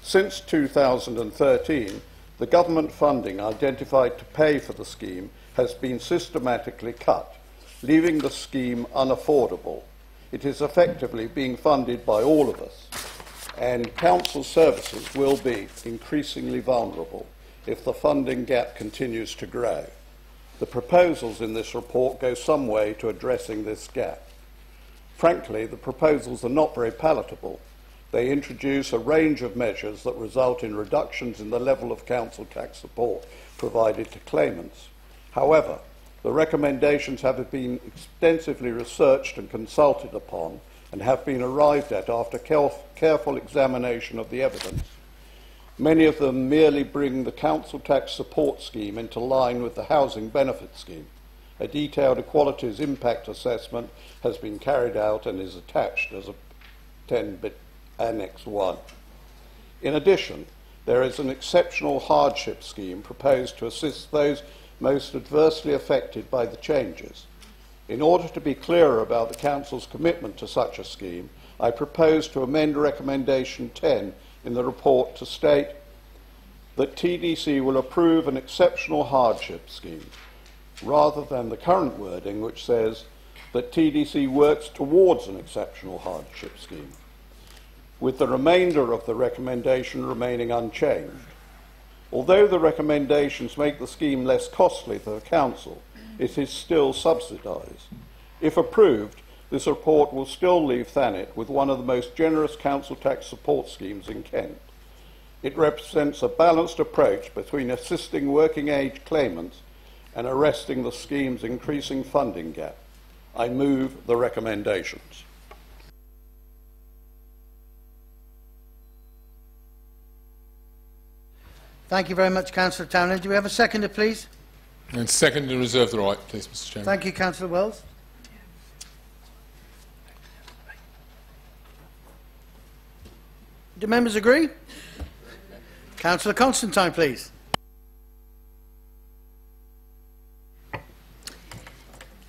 S10: Since 2013, the government funding identified to pay for the scheme has been systematically cut, leaving the scheme unaffordable. It is effectively being funded by all of us, and council services will be increasingly vulnerable if the funding gap continues to grow. The proposals in this report go some way to addressing this gap. Frankly, the proposals are not very palatable. They introduce a range of measures that result in reductions in the level of council tax support provided to claimants. However, the recommendations have been extensively researched and consulted upon and have been arrived at after careful examination of the evidence. Many of them merely bring the council tax support scheme into line with the housing benefit scheme. A detailed equalities impact assessment has been carried out and is attached as a 10-bit Annex 1. In addition, there is an exceptional hardship scheme proposed to assist those most adversely affected by the changes. In order to be clearer about the Council's commitment to such a scheme, I propose to amend Recommendation 10 in the report to state that TDC will approve an exceptional hardship scheme, rather than the current wording which says that TDC works towards an exceptional hardship scheme, with the remainder of the recommendation remaining unchanged. Although the recommendations make the scheme less costly for the Council, it is still subsidised. If approved, this report will still leave Thanet with one of the most generous council tax support schemes in Kent. It represents a balanced approach between assisting working-age claimants and arresting the scheme's increasing funding gap. I move the recommendations.
S1: Thank you very much, Councillor Townend. Do we have a seconder, please?
S4: And second, to reserve the right, please, Mr. Chairman.
S1: Thank you, Councillor Wells. Do members agree? Councillor Constantine, please.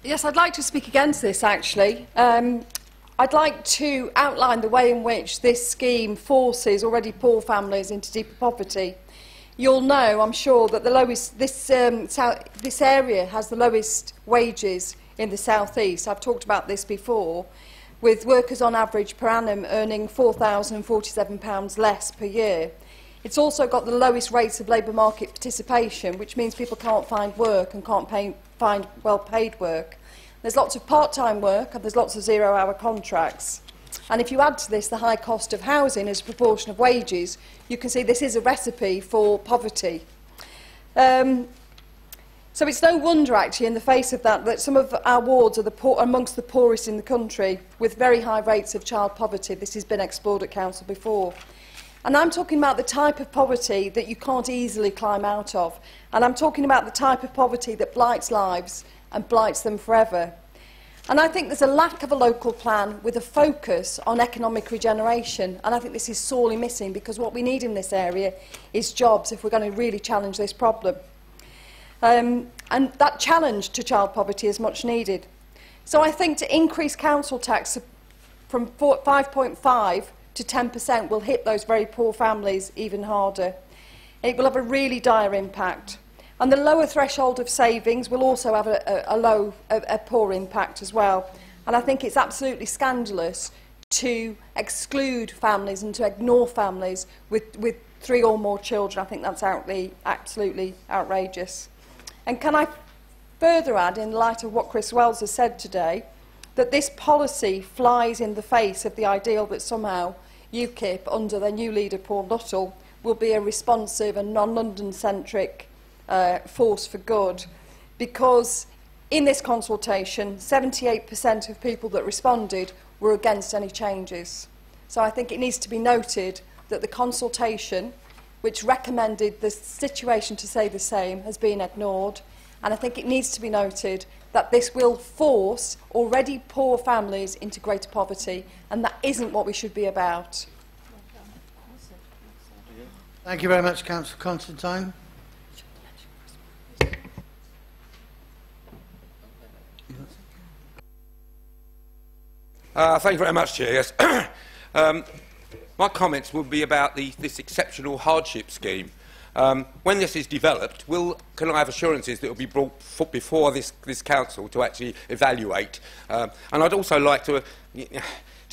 S6: Yes, I'd like to speak against this, actually. I'd like to outline the way in which this scheme forces already poor families into deeper poverty. You'll know, I'm sure, that this area has the lowest wages in the South East. I've talked about this before, with workers on average per annum earning £4,047 less per year. It's also got the lowest rates of labour market participation, which means people can't find work and can't find well-paid work. There's lots of part-time work and there's lots of zero-hour contracts. And if you add to this the high cost of housing as a proportion of wages, you can see this is a recipe for poverty. So it's no wonder, actually, in the face of that, that some of our wards are amongst the poorest in the country, with very high rates of child poverty. This has been explored at Council before. And I'm talking about the type of poverty that you can't easily climb out of. And I'm talking about the type of poverty that blights lives and blights them forever. And I think there's a lack of a local plan with a focus on economic regeneration. And I think this is sorely missing, because what we need in this area is jobs if we're going to really challenge this problem. And that challenge to child poverty is much needed. So I think to increase council tax from 5.5 to 10% will hit those very poor families even harder. It will have a really dire impact. And the lower threshold of savings will also have a poor impact as well. And I think it's absolutely scandalous to exclude families and to ignore families with 3 or more children. I think that's absolutely outrageous. And can I further add, in light of what Chris Wells has said today, that this policy flies in the face of the ideal that somehow UKIP, under their new leader Paul Nuttall, will be a responsive and non-London-centric force for good, because in this consultation 78% of people that responded were against any changes. So I think it needs to be noted that the consultation, which recommended the situation to stay the same, has been ignored, and I think it needs to be noted that this will force already poor families into greater poverty, and that isn't what we should be about.
S1: Thank you very much, Councillor Constantine.
S14: Thank you very much, Chair. Yes. My comments will be about this exceptional hardship scheme. When this is developed, can I have assurances that it will be brought before this council to actually evaluate? And I'd also like to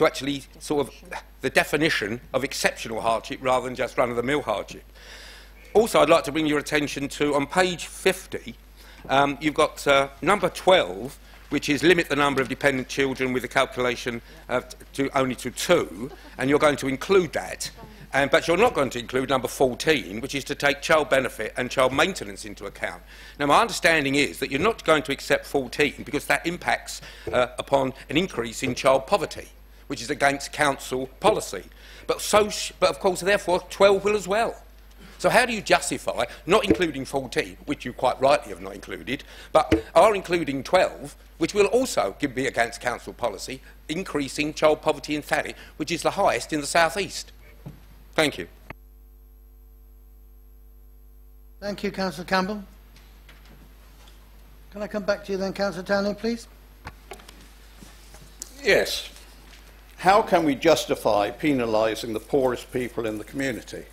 S14: actually sort of the definition of exceptional hardship rather than just run-of-the-mill hardship. Also, I'd like to bring your attention to, on page 50, you've got number 12, which is limit the number of dependent children with a calculation only to 2, and you're going to include that. But you're not going to include number 14, which is to take child benefit and child maintenance into account. Now, my understanding is that you're not going to accept 14 because that impacts upon an increase in child poverty, which is against council policy. But of course, therefore, 12 will as well. So how do you justify not including 14, which you quite rightly have not included, but are including 12, which will also be against council policy, increasing child poverty in Thanet, which is the highest in the South East? Thank you.
S1: Thank you, Councillor Campbell. Can I come back to you then, Councillor Townley, please?
S10: Yes. How can we justify penalising the poorest people in the community?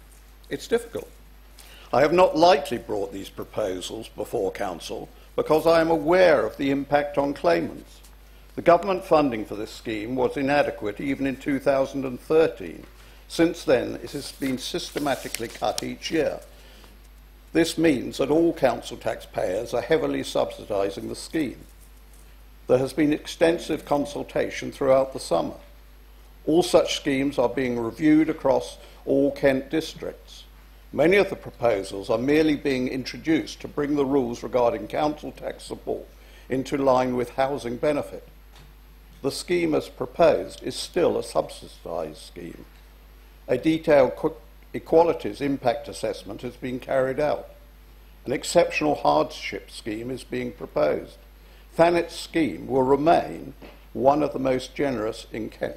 S10: It's difficult. I have not lightly brought these proposals before Council because I am aware of the impact on claimants. The government funding for this scheme was inadequate even in 2013. Since then, it has been systematically cut each year. This means that all council taxpayers are heavily subsidising the scheme. There has been extensive consultation throughout the summer. All such schemes are being reviewed across all Kent districts. Many of the proposals are merely being introduced to bring the rules regarding council tax support into line with housing benefit. The scheme as proposed is still a subsidised scheme. A detailed equalities impact assessment has been carried out. An exceptional hardship scheme is being proposed. Thanet's scheme will remain one of the most generous in Kent.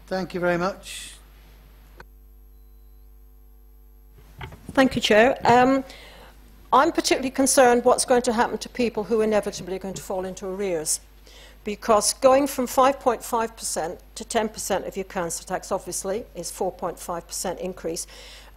S1: Thank you very much.
S5: Thank you, Chair. I'm particularly concerned what's going to happen to people who are inevitably going to fall into arrears, because going from 5.5% to 10% of your council tax, obviously, is 4.5% increase.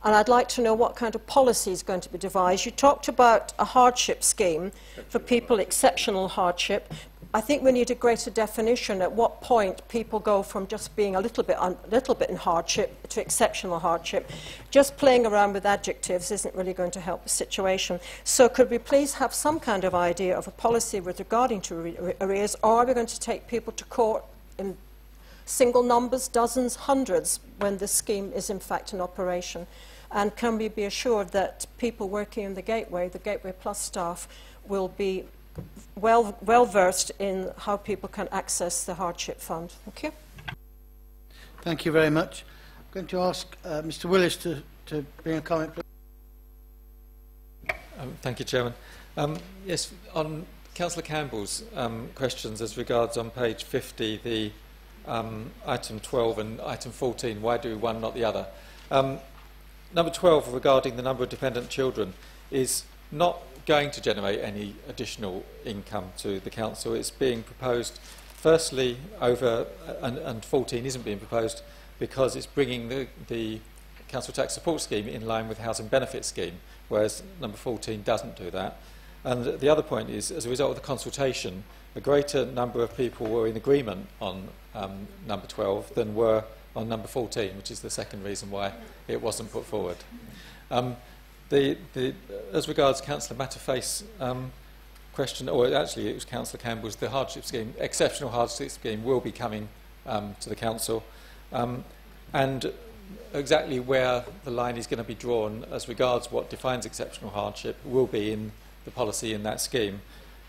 S5: And I'd like to know what kind of policy is going to be devised. You talked about a hardship scheme for people, exceptional hardship. I think we need a greater definition at what point people go from just being a little bit in hardship to exceptional hardship. Just playing around with adjectives isn't really going to help the situation. So could we please have some kind of idea of a policy with regarding to arrears, or are we going to take people to court in single numbers, dozens, hundreds, when the scheme is in fact in operation? And can we be assured that people working in the Gateway Plus staff, will be well versed in how people can access the hardship fund? Thank you.
S1: Thank you very much. I'm going to ask Mr. Willis to bring a comment, please.
S18: Thank you, Chairman. Yes, on Councillor Campbell's questions as regards on page 50, the item 12 and item 14, why do one, not the other? Number 12, regarding the number of dependent children, is not going to generate any additional income to the council. It's being proposed, firstly, and 14 isn't being proposed because it's bringing the council tax support scheme in line with the housing benefit scheme, whereas number 14 doesn't do that. And the other point is, as a result of the consultation, a greater number of people were in agreement on number 12 than were on number 14, which is the second reason why it wasn't put forward. As regards Councillor Matterface's question, or actually it was Councillor Campbell's, the hardship scheme, exceptional hardship scheme will be coming to the council. And exactly where the line is going to be drawn as regards what defines exceptional hardship will be in the policy in that scheme.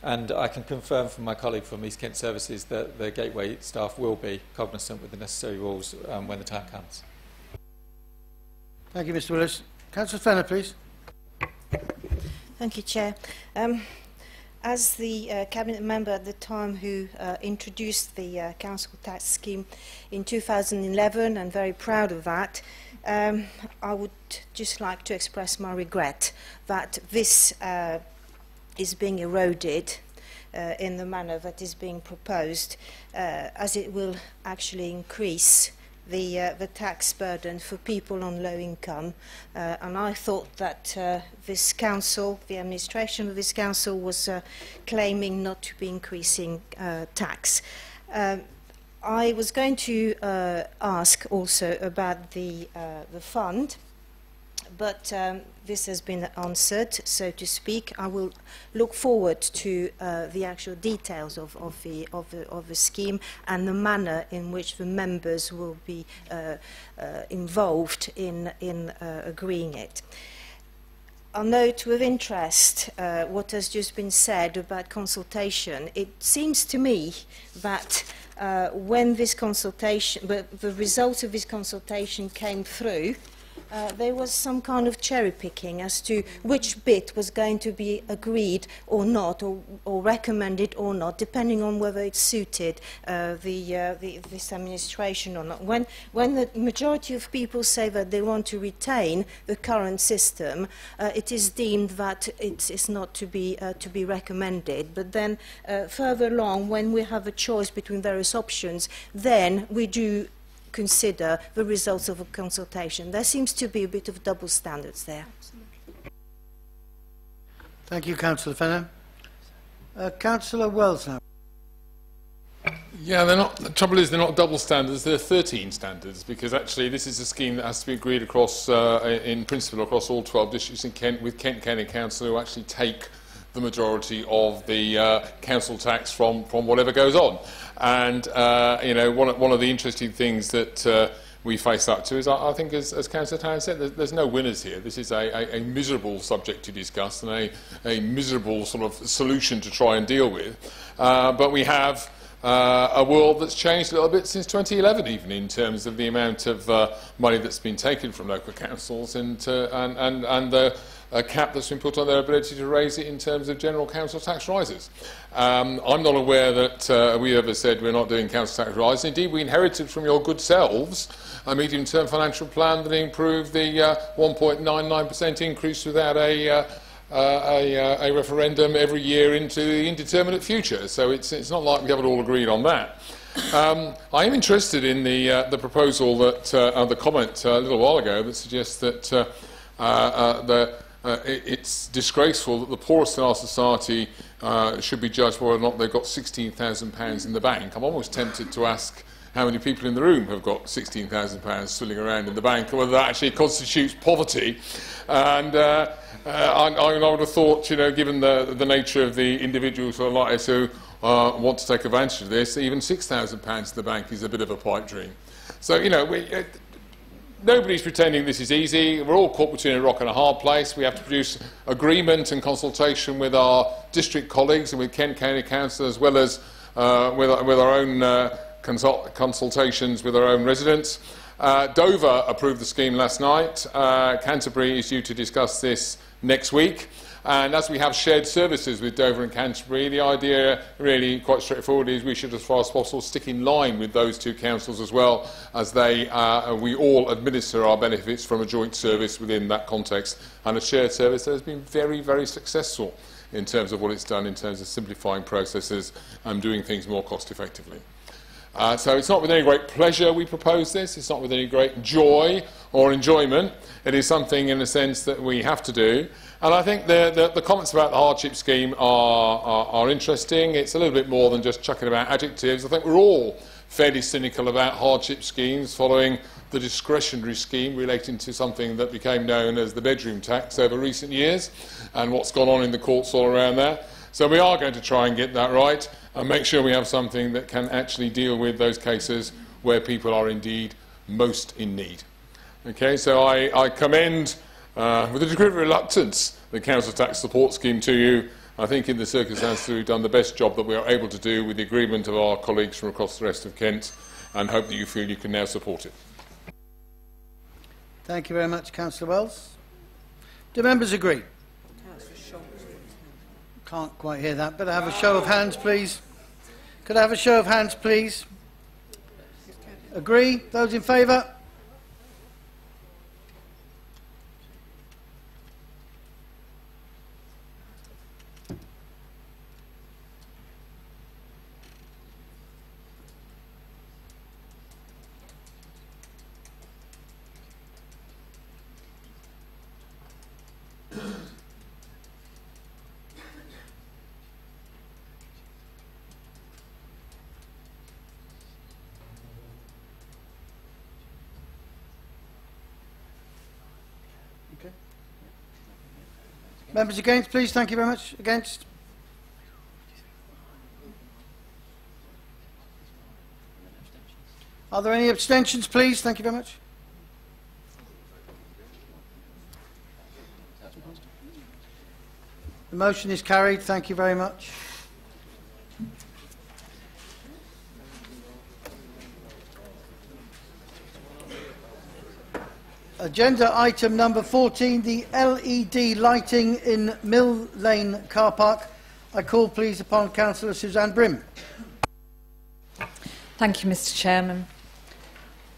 S18: And I can confirm from my colleague from East Kent Services that the Gateway staff will be cognisant with the necessary rules when the time comes.
S1: Thank you, Mr. Willis. Councillor Fenner, please.
S19: Thank you, Chair. As the Cabinet member at the time who introduced the council tax scheme in 2011, and very proud of that, I would just like to express my regret that this is being eroded in the manner that is being proposed, as it will actually increase the tax burden for people on low income. And I thought that this council, the administration of this council, was claiming not to be increasing tax. I was going to ask also about the fund, but this has been answered, so to speak. I will look forward to the actual details of the scheme and the manner in which the members will be involved in agreeing it. I note with interest what has just been said about consultation. It seems to me that when this consultation, the result of this consultation came through, there was some kind of cherry picking as to which bit was going to be agreed or not, or recommended or not, depending on whether it suited this administration or not. When the majority of people say that they want to retain the current system, it is deemed that it's not to be recommended. But then further along, when we have a choice between various options, then we do consider the results of a consultation. There seems to be a bit of double standards there.
S1: Thank you, Councillor Fenner. Councillor Wells now.
S4: Yeah, they're not. The trouble is, they're not double standards. They're 13 standards, because actually this is a scheme that has to be agreed across, in principle, across all 12 districts in Kent, with Kent County Council, who actually take the majority of the council tax from whatever goes on. And you know, one of the interesting things that we face up to is, I think, as Councillor Town said, there's no winners here. This is a miserable subject to discuss and a miserable sort of solution to try and deal with. But we have a world that's changed a little bit since 2011, even in terms of the amount of money that's been taken from local councils and the cap that's been put on their ability to raise it in terms of general council tax rises. I'm not aware that we ever said we're not doing council tax rises. Indeed, we inherited from your good selves a medium-term financial plan that improved the 1.99% increase without a referendum every year into the indeterminate future. So it's not like we have it all agreed on that. I am interested in the proposal that the comment a little while ago that suggests that it's disgraceful that the poorest in our society should be judged whether or not they've got £16,000 in the bank. I'm almost tempted to ask how many people in the room have got £16,000 swilling around in the bank, or whether that actually constitutes poverty. And I would have thought, you know, given the nature of the individuals who are likely to want to take advantage of this, even £6,000 in the bank is a bit of a pipe dream. So, you know, nobody's pretending this is easy. We're all caught between a rock and a hard place. We have to produce agreement and consultation with our district colleagues and with Kent County Council, as well as with our own consultations with our own residents. Dover approved the scheme last night. Canterbury is due to discuss this next week. And as we have shared services with Dover and Canterbury, the idea really quite straightforward is we should, as far as possible, stick in line with those two councils as well, as we all administer our benefits from a joint service within that context, and a shared service that has been very, very successful in terms of what it's done in terms of simplifying processes and doing things more cost effectively. So it's not with any great pleasure we propose this, it's not with any great joy or enjoyment. It is something in a sense that we have to do. And I think the comments about the hardship scheme are interesting. It's a little bit more than just chucking about adjectives. I think we're all fairly cynical about hardship schemes following the discretionary scheme relating to something that became known as the bedroom tax over recent years and what's gone on in the courts all around that. So we are going to try and get that right and make sure we have something that can actually deal with those cases where people are indeed most in need. Okay, so I commend, with a degree of reluctance, the Council Tax Support Scheme to you. I think in the circumstances we've done the best job that we are able to do with the agreement of our colleagues from across the rest of Kent, and hope that you feel you can now support it.
S1: Thank you very much, Councillor Wells. Do members agree? Can't quite hear that. Better have a show of hands, please. Could I have a show of hands, please? Agree? Those in favour? Members against, please. Thank you very much. Against? Are there any abstentions, please? Thank you very much. The motion is carried. Thank you very much. Agenda item number 14, the LED lighting in Mill Lane car park. I call please upon Councillor Suzanne Brim.
S11: Thank you, Mr Chairman.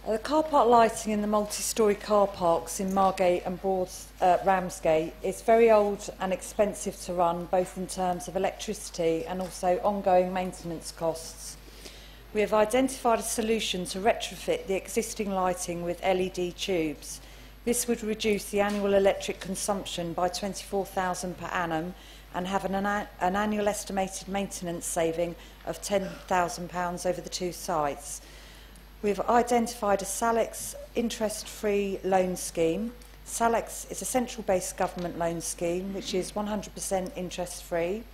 S11: The car park lighting in the multi-storey car parks in Margate and Ramsgate is very old and expensive to run, both in terms of electricity and also ongoing maintenance costs. We have identified a solution to retrofit the existing lighting with LED tubes. This would reduce the annual electric consumption by £24,000 per annum and have an annual estimated maintenance saving of £10,000 over the two sites. We've identified a SALEX interest-free loan scheme. SALEX is a central-based government loan scheme which is 100% interest-free.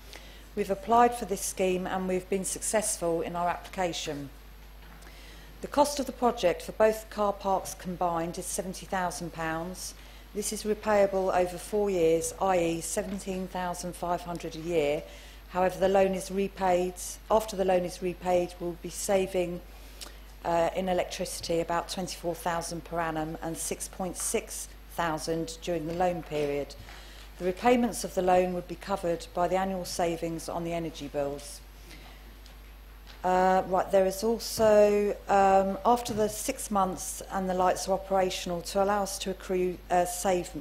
S11: We've applied for this scheme and we've been successful in our application. The cost of the project for both car parks combined is £70,000. This is repayable over 4 years, i.e. £17,500 a year. However, the loan is repaid. After the loan is repaid, we'll be saving in electricity about £24,000 per annum and £6,600 during the loan period. The repayments of the loan would be covered by the annual savings on the energy bills. There is also, after the 6 months and the lights are operational, to allow us to accrue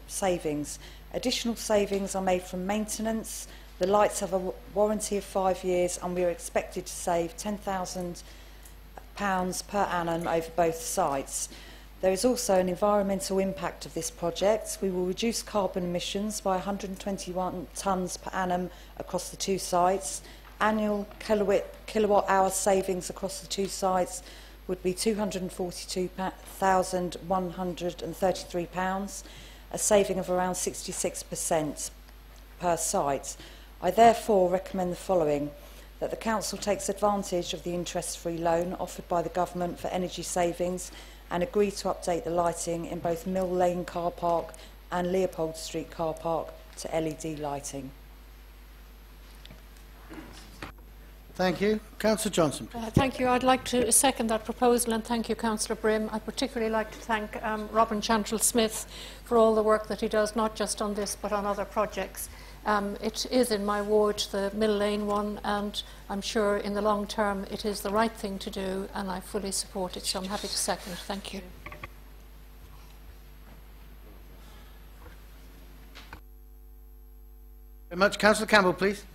S11: savings. Additional savings are made from maintenance. The lights have a warranty of 5 years and we are expected to save £10,000 per annum over both sites. There is also an environmental impact of this project. We will reduce carbon emissions by 121 tonnes per annum across the two sites. Annual kilowatt-hour savings across the two sites would be £242,133, a saving of around 66% per site. I therefore recommend the following: that the Council takes advantage of the interest-free loan offered by the Government for energy savings and agree to update the lighting in both Mill Lane car park and Leopold Street car park to LED lighting.
S1: Thank you. Councillor Johnson.
S7: Thank you. I'd like to second that proposal and thank you, Councillor Brim. I'd particularly like to thank Robin Chantrell-Smith for all the work that he does, not just on this but on other projects. It is in my ward, the Mill Lane one, and I'm sure in the long term it is the right thing to do and I fully support it, so I'm happy to second. Thank you.
S1: Very much. Councillor Campbell, please.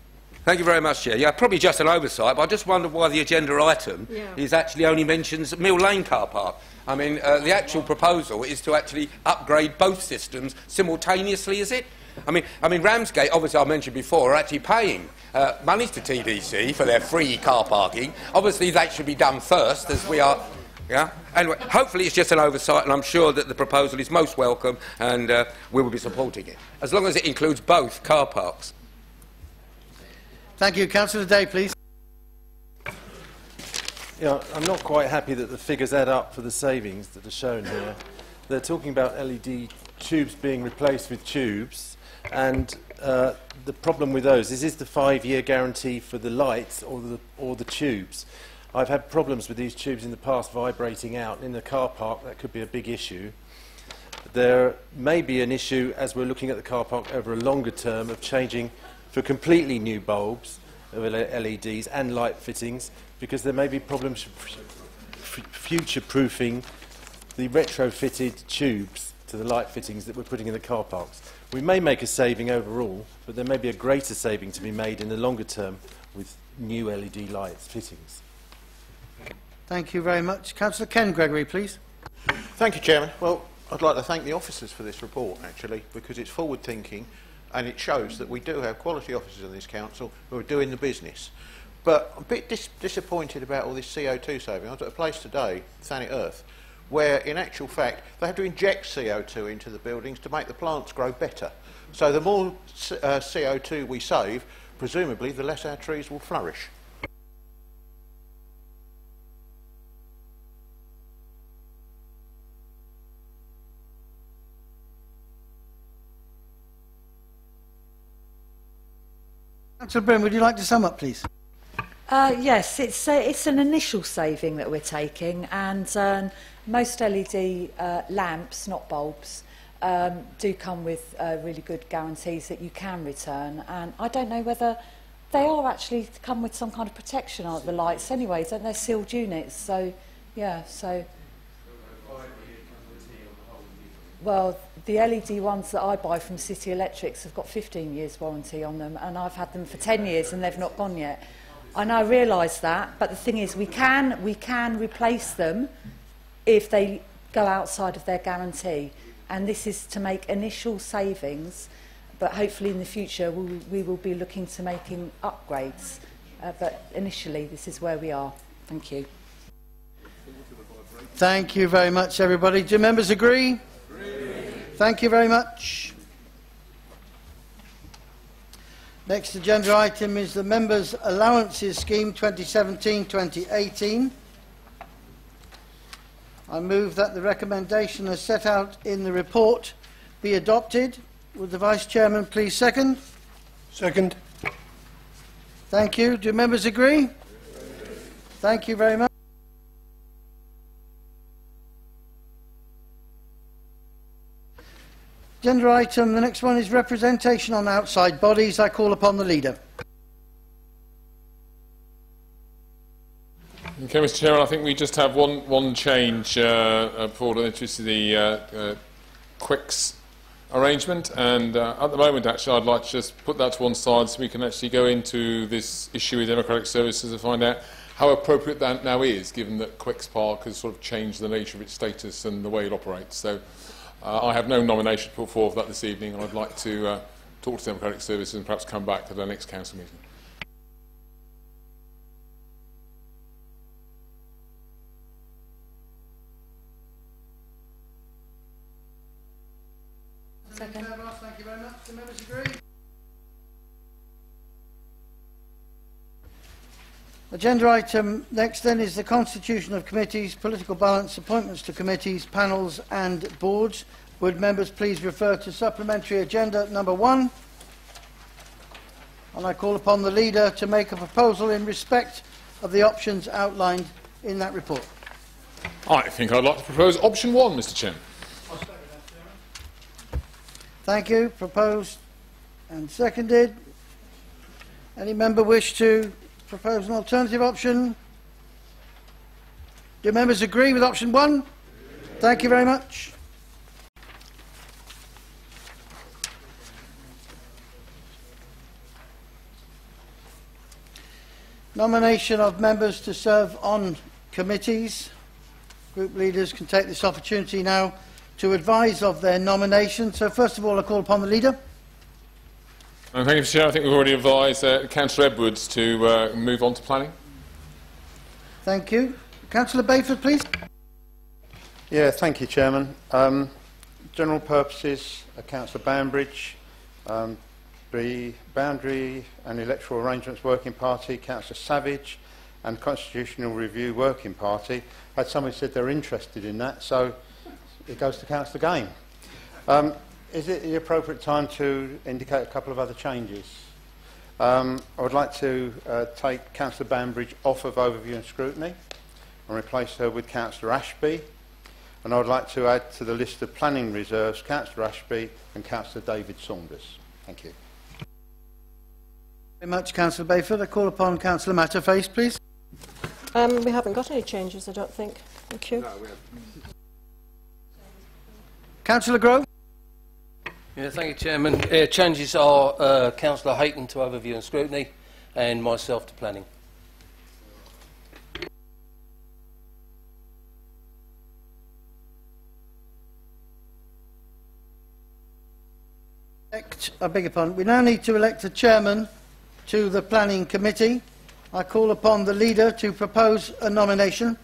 S14: Thank you very much, Chair. Yeah, probably just an oversight, but I just wondered why the agenda item is actually only mentions Mill Lane car park. I mean, the actual proposal is to actually upgrade both systems simultaneously, is it? I mean, Ramsgate, obviously I mentioned before, are actually paying monies to TDC for their free car parking. Obviously that should be done first, as we are... Yeah. Anyway, hopefully it's just an oversight, and I'm sure that the proposal is most welcome, and we will be supporting it, as long as it includes both car parks.
S1: Thank you. Councillor Day, please.
S20: Yeah, I'm not quite happy that the figures add up for the savings that are shown here. They're talking about LED tubes being replaced with tubes, and the problem with those is the 5-year guarantee for the lights or the tubes. I've had problems with these tubes in the past vibrating out in the car park. That could be a big issue. There may be an issue, as we're looking at the car park over a longer term, of changing for completely new bulbs of LEDs and light fittings, because there may be problems future-proofing the retrofitted tubes to the light fittings that we're putting in the car parks. We may make a saving overall, but there may be a greater saving to be made in the longer term with new LED lights fittings.
S1: Thank you very much. Councillor Ken Gregory, please.
S15: Thank you, Chairman. Well, I'd like to thank the officers for this report, actually, because it's forward-thinking and it shows that we do have quality officers in this council who are doing the business. But I'm a bit disappointed about all this CO2 saving. I was at a place today, Thanet Earth, where in actual fact they have to inject CO2 into the buildings to make the plants grow better. So the more CO2 we save, presumably the less our trees will flourish.
S1: Councillor Brim, would you like to sum up, please?
S11: Yes, it's an initial saving that we're taking, and most LED lamps, not bulbs, do come with really good guarantees that you can return, and I don't know whether they are actually come with some kind of protection, aren't the lights anyway, don't they? Sealed units, so yeah, so well, the LED ones that I buy from City Electrics have got 15 years warranty on them, and I've had them for 10 years and they've not gone yet. And I realise that, but the thing is we can replace them if they go outside of their guarantee, and this is to make initial savings, but hopefully in the future we will be looking to making upgrades, but initially this is where we are. Thank you.
S1: Thank you very much, everybody. Do members agree? Thank you very much. Next agenda item is the Members' Allowances Scheme 2017-2018. I move that the recommendation as set out in the report be adopted. Would the Vice Chairman please second?
S17: Second.
S1: Thank you. Do members agree? Thank you very much. Agenda item, the next one is representation on outside bodies. I call upon the leader.
S4: Okay, Mr. Chairman, I think we just have one change for the Quicks arrangement, and at the moment, actually, I'd like to just put that to one side so we can actually go into this issue with Democratic Services and find out how appropriate that now is, given that Quicks Park has sort of changed the nature of its status and the way it operates. So. I have no nomination to put forward for that this evening, and I'd like to talk to Democratic Services and perhaps come back at our next council meeting.
S1: Second. Thank you very much. Do members agree? Agenda item next then is the constitution of committees, political balance, appointments to committees, panels and boards. Would members please refer to supplementary agenda number 1? And I call upon the leader to make a proposal in respect of the options outlined in that report.
S4: I think I'd like to propose option 1, Mr. Chairman.
S1: Thank you. Proposed and seconded. Any member wish to propose an alternative option? Do members agree with option 1? Thank you very much. Nomination of members to serve on committees. Group leaders can take this opportunity now to advise of their nomination. So first of all, I call upon the leader.
S4: Thank you, Mr. Chair. I think we've already advised Councillor Edwards to move on to planning.
S1: Thank you. Councillor Bayford, please.
S2: Yeah, thank you, Chairman. General purposes, Councillor Banbridge, the Boundary and Electoral Arrangements Working Party, Councillor Savage, and Constitutional Review Working Party. I had somebody said they're interested in that, so it goes to Councillor Game. Is it the appropriate time to indicate a couple of other changes? I would like to take Councillor Banbridge off of overview and scrutiny and replace her with Councillor Ashby. And I would like to add to the list of planning reserves Councillor Ashby and Councillor David Saunders. Thank you.
S1: Very much, Councillor Bayford. I call upon Councillor Matterface, please.
S5: We haven't got any changes, I don't think. Thank you.
S8: No, we haven't.
S1: Councillor Grove.
S8: Yeah, thank you, Chairman. Changes are Councillor Hayton to overview and scrutiny, and myself to planning.
S1: I beg your pardon. We now need to elect a chairman to the Planning Committee. I call upon the leader to propose a nomination.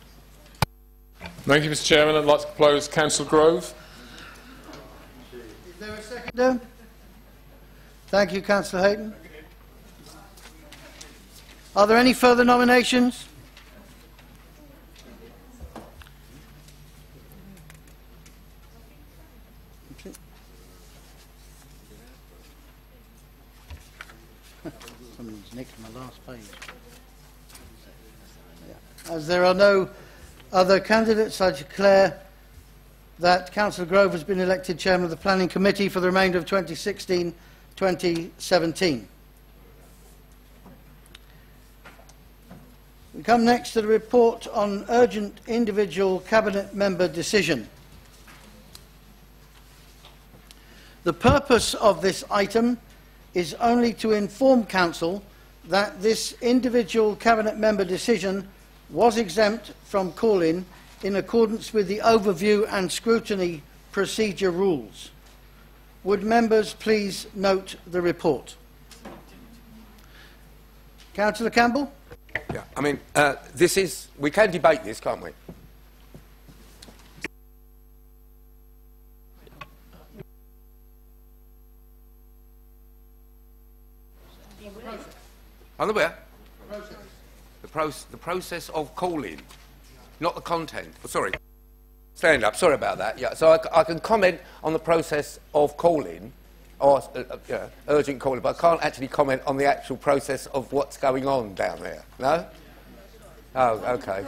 S4: Thank you, Mr. Chairman. I'd like to propose Councillor Grove.
S1: Is there a seconder? Thank you, Councillor Hayton. Are there any further nominations? Gentleman's nicked my last page. Yeah. As there are no other candidates, I declare that Councillor Grove has been elected Chairman of the Planning Committee for the remainder of 2016-2017. We come next to the report on urgent individual Cabinet member decision. The purpose of this item is only to inform Council that this individual Cabinet member decision was exempt from call-in in accordance with the overview and scrutiny procedure rules. Would members please note the report? Councillor Campbell?
S14: Yeah, I mean, we can debate this, can't we? On the where? The process of calling, not the content. Oh, sorry. Stand up. Sorry about that. Yeah. So I can comment on the process of calling, or urgent calling, but I can't actually comment on the actual process of what's going on down there. No? Oh, okay.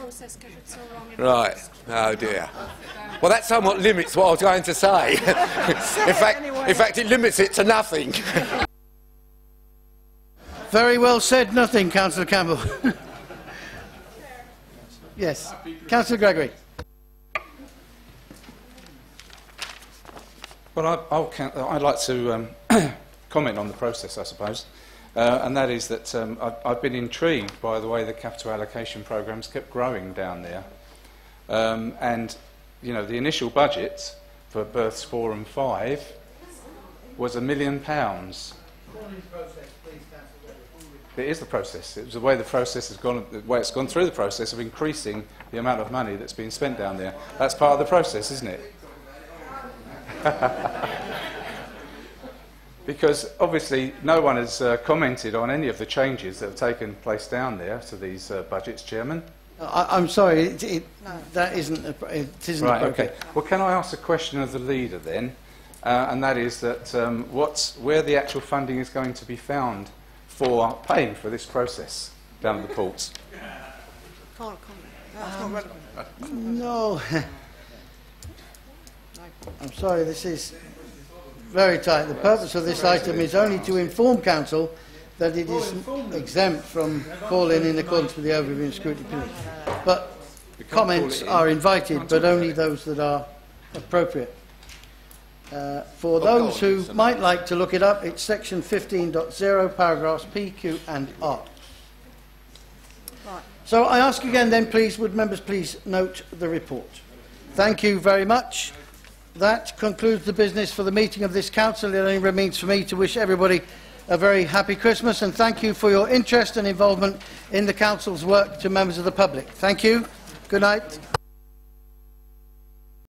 S14: Right. Oh dear. Well, that somewhat limits what I was going to say. in fact, it limits it to nothing.
S1: Very well said, nothing, Councillor Campbell. Yes. Councillor Gregory.
S12: Well, I'd like to comment on the process, I suppose, and that is that I've been intrigued by the way the capital allocation programmes kept growing down there. And, you know, the initial budget for berths 4 and 5 was £1 million. It is the process. It was the way the process has gone, the way it's gone through the process of increasing the amount of money that's been spent down there. That's part of the process, isn't it? Because obviously no one has commented on any of the changes that have taken place down there to these budgets, Chairman.
S1: I'm sorry, that isn't
S12: right,
S1: appropriate.
S12: Okay. Well, can I ask a question of the leader then? And that is that where the actual funding is going to be found for paying for this process down at the ports?
S1: No. I'm sorry, this is very tight. The purpose of this item is only to inform Council that it is exempt from call-in in accordance with the overview and scrutiny procedure. But comments are invited, but only those that are appropriate. For those who might like to look it up, it's section 15.0, paragraphs P, Q and R. So I ask again then, please, would members please note the report. Thank you very much. That concludes the business for the meeting of this Council. It only remains for me to wish everybody a very happy Christmas and thank you for your interest and involvement in the Council's work to members of the public. Thank you. Good night.